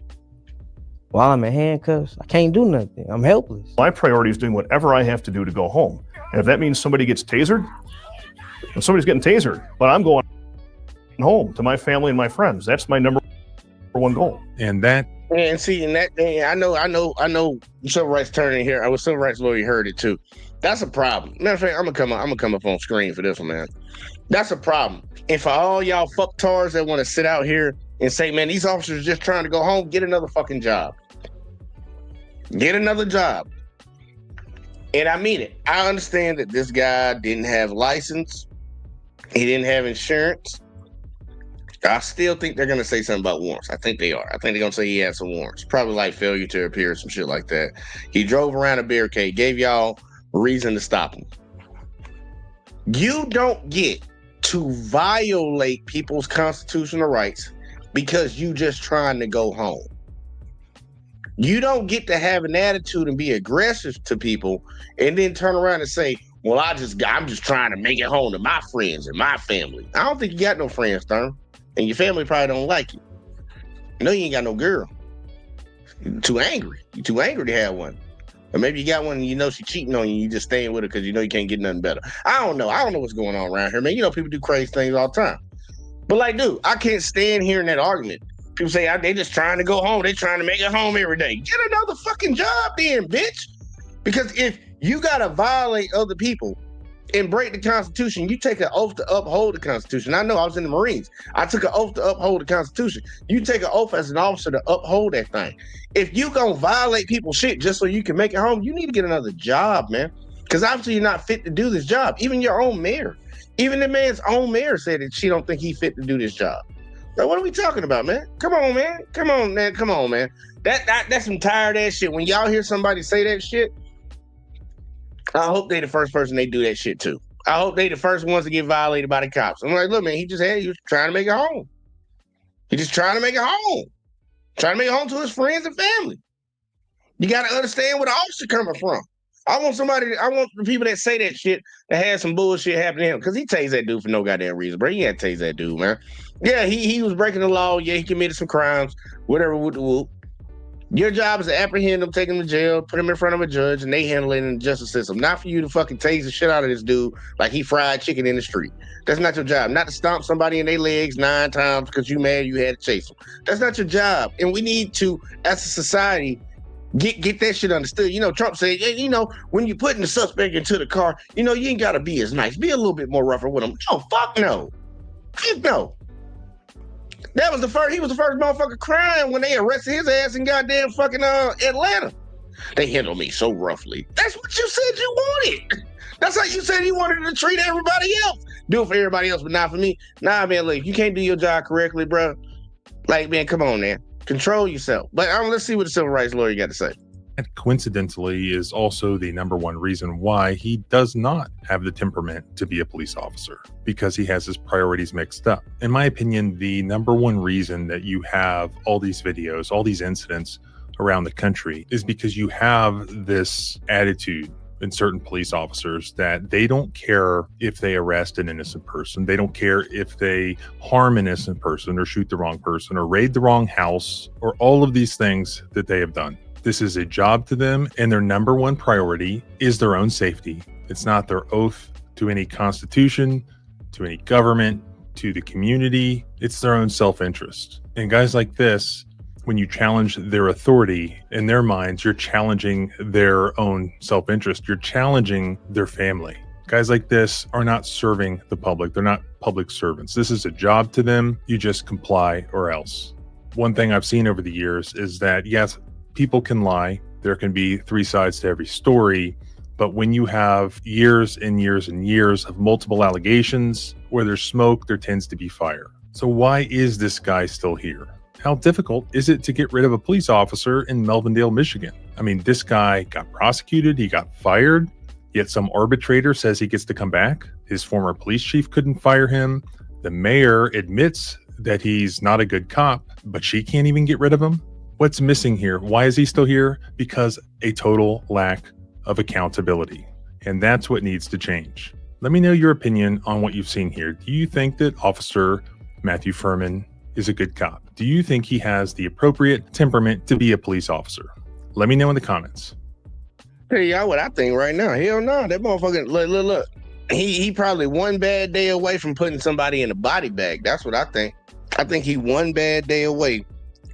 While I'm in handcuffs, I can't do nothing. I'm helpless. My priority is doing whatever I have to do to go home. And if that means somebody gets tasered, then somebody's getting tasered. But I'm going home to my family and my friends. That's my number one goal. And that. And see, and that, I know civil rights attorney here. I was civil rights lawyer, heard it too. That's a problem. Matter of fact, I'm gonna come up on screen for this one, man. That's a problem. And for all y'all fucktards that want to sit out here and say, man, these officers are just trying to go home, get another fucking job. Get another job. And I mean it. I understand that this guy didn't have license. He didn't have insurance. I still think they're going to say something about warrants. I think they are. I think they're going to say he had some warrants. Probably like failure to appear, some shit like that. He drove around a barricade, gave y'all a reason to stop him. You don't get to violate people's constitutional rights because you just trying to go home. You don't get to have an attitude and be aggressive to people and then turn around and say, well, I'm just trying to make it home to my friends and my family. I don't think you got no friends, Thurman. And your family probably don't like you. You know you ain't got no girl. You're too angry. You're too angry to have one. Or maybe you got one and you know she's cheating on you. You just staying with her because you know you can't get nothing better. I don't know. I don't know what's going on around here, man. You know people do crazy things all the time. But like, dude, I can't stand hearing that argument. People say they just trying to go home. They trying to make it home every day. Get another fucking job then, bitch. Because if you got to violate other people and break the Constitution, you take an oath to uphold the Constitution. I know I was in the Marines. I took an oath to uphold the Constitution. You take an oath as an officer to uphold that thing. If you gonna violate people's shit just so you can make it home, you need to get another job, man. Because obviously you're not fit to do this job. Even your own mayor. Even the man's own mayor said that she don't think he's fit to do this job. Now, what are we talking about, man? Come on, man. Come on, man. Come on, man. That's some tired ass shit. When y'all hear somebody say that shit, I hope they the first person they do that shit to. I hope they the first ones to get violated by the cops. I'm like, look, man, he was trying to make it home. He just trying to make it home. Trying to make it home to his friends and family. You got to understand where the officer coming from. I want the people that say that shit to have some bullshit happen to him. Because he tased that dude for no goddamn reason, bro. He had to tase that dude, man. Yeah, he was breaking the law. Yeah, he committed some crimes. Whatever, whoop. Your job is to apprehend him, take him to jail, put him in front of a judge, and they handle it in the justice system. Not for you to fucking tase the shit out of this dude like he fried chicken in the street. That's not your job. Not to stomp somebody in their legs 9 times because you mad you had to chase them. That's not your job. And we need to, as a society, get that shit understood. You know, Trump said, you know, when you putting the suspect into the car, you know, you ain't got to be as nice. Be a little bit more rougher with him. No, fuck no. Fuck no. He was the first motherfucker crying when they arrested his ass in goddamn fucking Atlanta. They handled me so roughly. That's what you said you wanted. That's how you said you wanted to treat everybody else. Do it for everybody else, but not for me. Nah, man, look, if you can't do your job correctly, bro, like, man, come on, man. Control yourself. But let's see what the civil rights lawyer got to say. That coincidentally is also the number one reason why he does not have the temperament to be a police officer, because he has his priorities mixed up. In my opinion, the number one reason that you have all these videos, all these incidents around the country is because you have this attitude in certain police officers that they don't care if they arrest an innocent person. They don't care if they harm an innocent person or shoot the wrong person or raid the wrong house or all of these things that they have done. This is a job to them, and their number one priority is their own safety. It's not their oath to any constitution, to any government, to the community. It's their own self-interest. And guys like this, when you challenge their authority, in their minds, you're challenging their own self-interest. You're challenging their family. Guys like this are not serving the public. They're not public servants. This is a job to them. You just comply or else. One thing I've seen over the years is that, yes, people can lie. There can be 3 sides to every story. But when you have years and years and years of multiple allegations, where there's smoke, there tends to be fire. So why is this guy still here? How difficult is it to get rid of a police officer in Melvindale, Michigan? I mean, this guy got prosecuted, he got fired, yet some arbitrator says he gets to come back. His former police chief couldn't fire him. The mayor admits that he's not a good cop, but she can't even get rid of him. What's missing here? Why is he still here? Because a total lack of accountability. And that's what needs to change. Let me know your opinion on what you've seen here. Do you think that Officer Matthew Fuhrman is a good cop? Do you think he has the appropriate temperament to be a police officer? Let me know in the comments. Hey, y'all, what I think right now. Hell no, that motherfucker, look. He probably one bad day away from putting somebody in a body bag. That's what I think. I think he one bad day away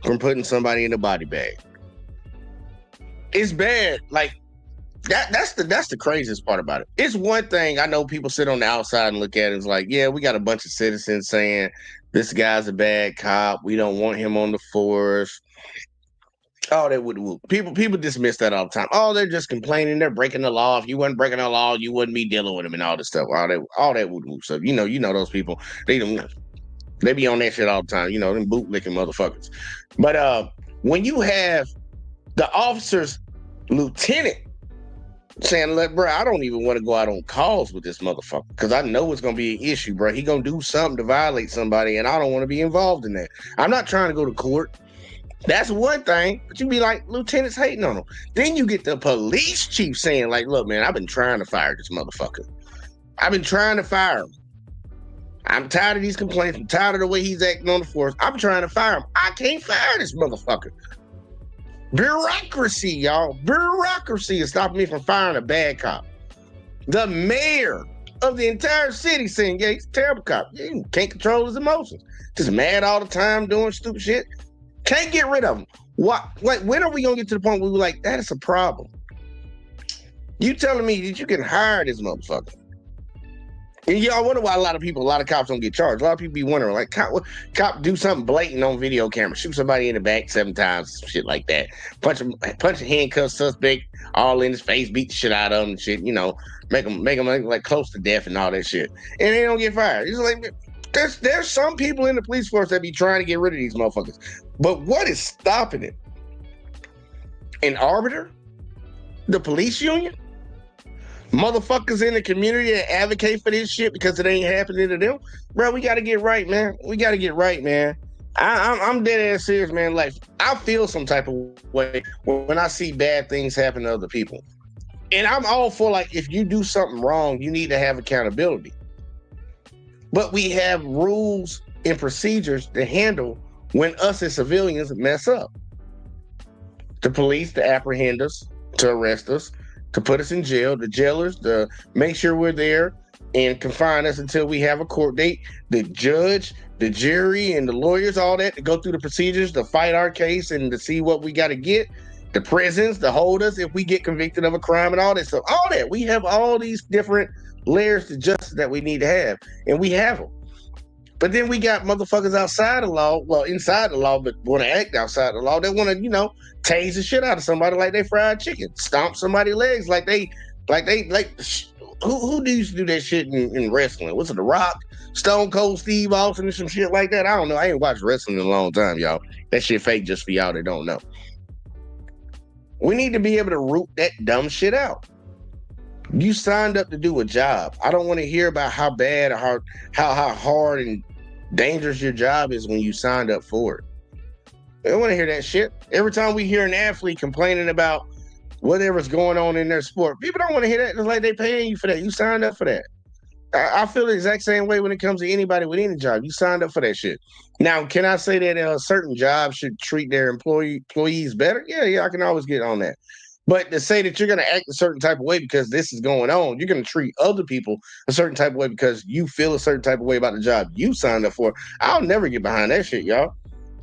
from putting somebody in a body bag. It's bad. Like, that's the craziest part about it. It's one thing, I know people sit on the outside and look at it, it's like, yeah, we got a bunch of citizens saying this guy's a bad cop, we don't want him on the force. Oh, that would people dismiss that all the time. Oh, they're just complaining, they're breaking the law. If you wasn't breaking the law, you wouldn't be dealing with them and all this stuff. All that would so you know those people. They be on that shit all the time, them bootlicking motherfuckers. But when you have the officer's lieutenant saying, look, bro, I don't even want to go out on calls with this motherfucker because I know it's going to be an issue, bro. He going to do something to violate somebody, and I don't want to be involved in that. I'm not trying to go to court. That's one thing, but you be like, lieutenant's hating on him. Then you get the police chief saying, like, look, man, I've been trying to fire this motherfucker. I've been trying to fire him. I'm tired of these complaints. I'm tired of the way he's acting on the force. I'm trying to fire him. I can't fire this motherfucker. Bureaucracy, y'all. Bureaucracy is stopping me from firing a bad cop. The mayor of the entire city saying, yeah, he's a terrible cop. Yeah, he can't control his emotions. Just mad all the time, doing stupid shit. Can't get rid of him. What? Like, when are we gonna get to the point where we're like, that is a problem? You telling me that you can hire this motherfucker? And y'all wonder why a lot of cops don't get charged. A lot of people be wondering, like, cop do something blatant on video camera, shoot somebody in the back 7 times, shit like that. Punch a handcuffed suspect all in his face, beat the shit out of him and shit, make him like close to death and all that shit. And they don't get fired. It's like, there's some people in the police force that be trying to get rid of these motherfuckers. But what is stopping it? An arbiter? The police union? Motherfuckers in the community that advocate for this shit because it ain't happening to them? Bro, we got to get right, man. We got to get right, man. I'm dead ass serious, man. Like, I feel some type of way when I see bad things happen to other people. And I'm all for, like, if you do something wrong, you need to have accountability. But we have rules and procedures to handle when us as civilians mess up. The police to apprehend us, to arrest us, to put us in jail, the jailers to make sure we're there and confine us until we have a court date, the judge, the jury, and the lawyers, all that, to go through the procedures to fight our case and to see what we got to get, the prisons to hold us if we get convicted of a crime and all that stuff. All that. We have all these different layers to justice that we need to have, and we have them. But then we got motherfuckers outside the law, well, inside the law, but want to act outside the law. They want to, tase the shit out of somebody like they fried chicken, stomp somebody's legs who used to do that shit in wrestling? Was it The Rock, Stone Cold Steve Austin, and some shit like that? I don't know. I ain't watched wrestling in a long time, y'all. That shit fake just for y'all that don't know. We need to be able to root that dumb shit out. You signed up to do a job. I don't want to hear about how bad or how hard and dangerous your job is when you signed up for it. I don't want to hear that shit. Every time we hear an athlete complaining about whatever's going on in their sport, people don't want to hear that. It's like they paying you for that. You signed up for that. I feel the exact same way when it comes to anybody with any job. You signed up for that shit. Now, can I say that a certain job should treat their employees better? Yeah, I can always get on that. But to say that you're going to act a certain type of way because this is going on, you're going to treat other people a certain type of way because you feel a certain type of way about the job you signed up for, I'll never get behind that shit, y'all.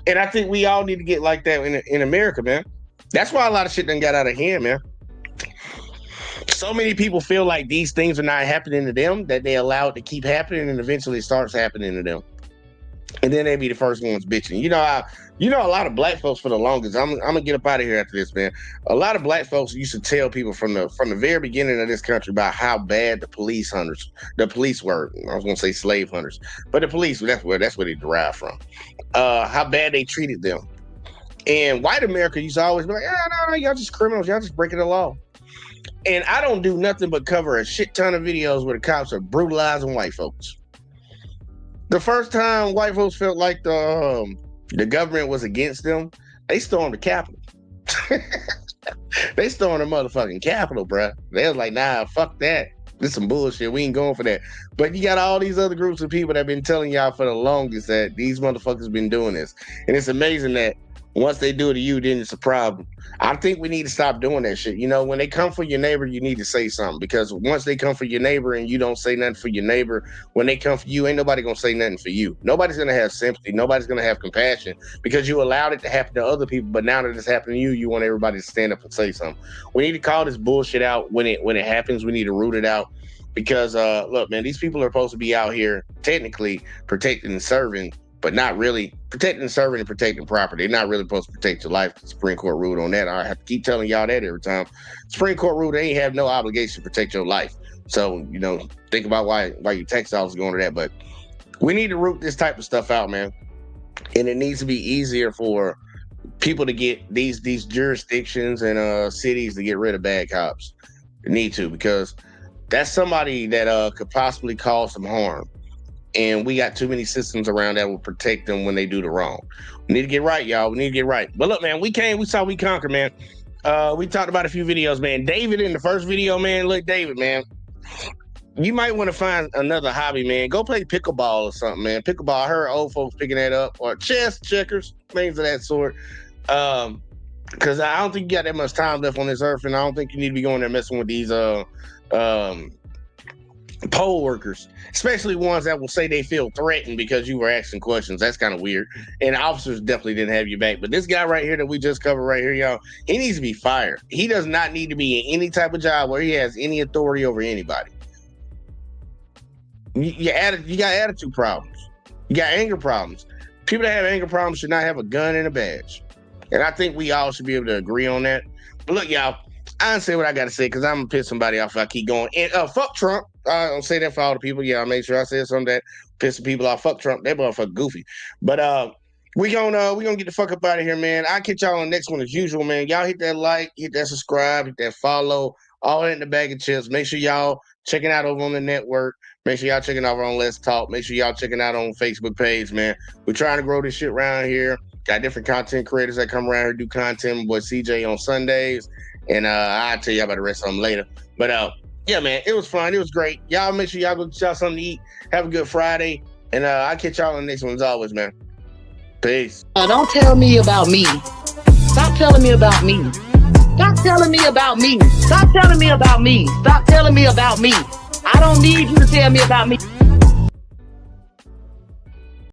And I think we all need to get like that in America, man. That's why a lot of shit done got out of hand, man. So many people feel like these things are not happening to them that they allow it to keep happening, and eventually it starts happening to them. And then they be the first ones bitching. You know, a lot of black folks for the longest. I'm gonna get up out of here after this, man. A lot of black folks used to tell people from the very beginning of this country about how bad the police were. I was gonna say slave hunters, but the police, that's where they derived from. How bad they treated them. And white America used to always be like, no, y'all just criminals, y'all just breaking the law. And I don't do nothing but cover a shit ton of videos where the cops are brutalizing white folks. The first time white folks felt like the government was against them, they stormed the Capitol. They stormed the motherfucking Capitol, bruh. They was like, nah, fuck that. This some bullshit. We ain't going for that. But you got all these other groups of people that have been telling y'all for the longest that these motherfuckers been doing this. And it's amazing that once they do it to you, then it's a problem. I think we need to stop doing that shit. You know, when they come for your neighbor, you need to say something, because once they come for your neighbor and you don't say nothing for your neighbor, when they come for you, ain't nobody gonna say nothing for you. Nobody's gonna have sympathy. Nobody's gonna have compassion, because you allowed it to happen to other people. But now that it's happening to you, you want everybody to stand up and say something. We need to call this bullshit out when it happens. We need to root it out, because look, man, these people are supposed to be out here technically protecting and serving, but not really protecting, serving, and protecting property. They're not really supposed to protect your life. The Supreme Court ruled on that. I have to keep telling y'all that every time. Supreme Court ruled they ain't have no obligation to protect your life. So, you know, think about why your tax dollars going to that. But we need to root this type of stuff out, man. And it needs to be easier for people to get these jurisdictions and cities to get rid of bad cops. They need to, because that's somebody that could possibly cause some harm. And we got too many systems around that will protect them when they do the wrong. We need to get right, y'all. We need to get right. But look, man, we saw, we conquered, man. We talked about a few videos, man. David in the first video, man. Look, David, man. You might want to find another hobby, man. Go play pickleball or something, man. Pickleball. I heard old folks picking that up. Or chess, checkers, things of that sort. Because I don't think you got that much time left on this earth, and I don't think you need to be going there messing with these poll workers, especially ones that will say they feel threatened because you were asking questions. That's kind of weird. And officers definitely didn't have your back. But this guy right here that we just covered right here, y'all, he needs to be fired. He does not need to be in any type of job where he has any authority over anybody. You got attitude problems. You got anger problems. People that have anger problems should not have a gun and a badge. And I think we all should be able to agree on that. But look, y'all, I don't say what I got to say, because I'm going to piss somebody off if I keep going. And fuck Trump. I don't say that for all the people. Yeah, I make sure I say something that pisses people off. Fuck Trump. That motherfucker goofy. But we gonna get the fuck up out of here, man. I'll catch y'all on the next one as usual, man. Y'all hit that like, hit that subscribe, hit that follow, all that in the bag of chips. Make sure y'all checking out over on the network. Make sure y'all checking out over on Let's Talk. Make sure y'all checking out on Facebook page, man. We're trying to grow this shit around here. Got different content creators that come around here, do content. My boy CJ on Sundays. And I'll tell y'all about the rest of them later. But yeah, man, it was fun. It was great. Y'all make sure y'all go get y'all something to eat. Have a good Friday. And I'll catch y'all on the next one as always, man. Peace. Don't tell me about me. Stop telling me about me. Stop telling me about me. Stop telling me about me. Stop telling me about me. I don't need you to tell me about me.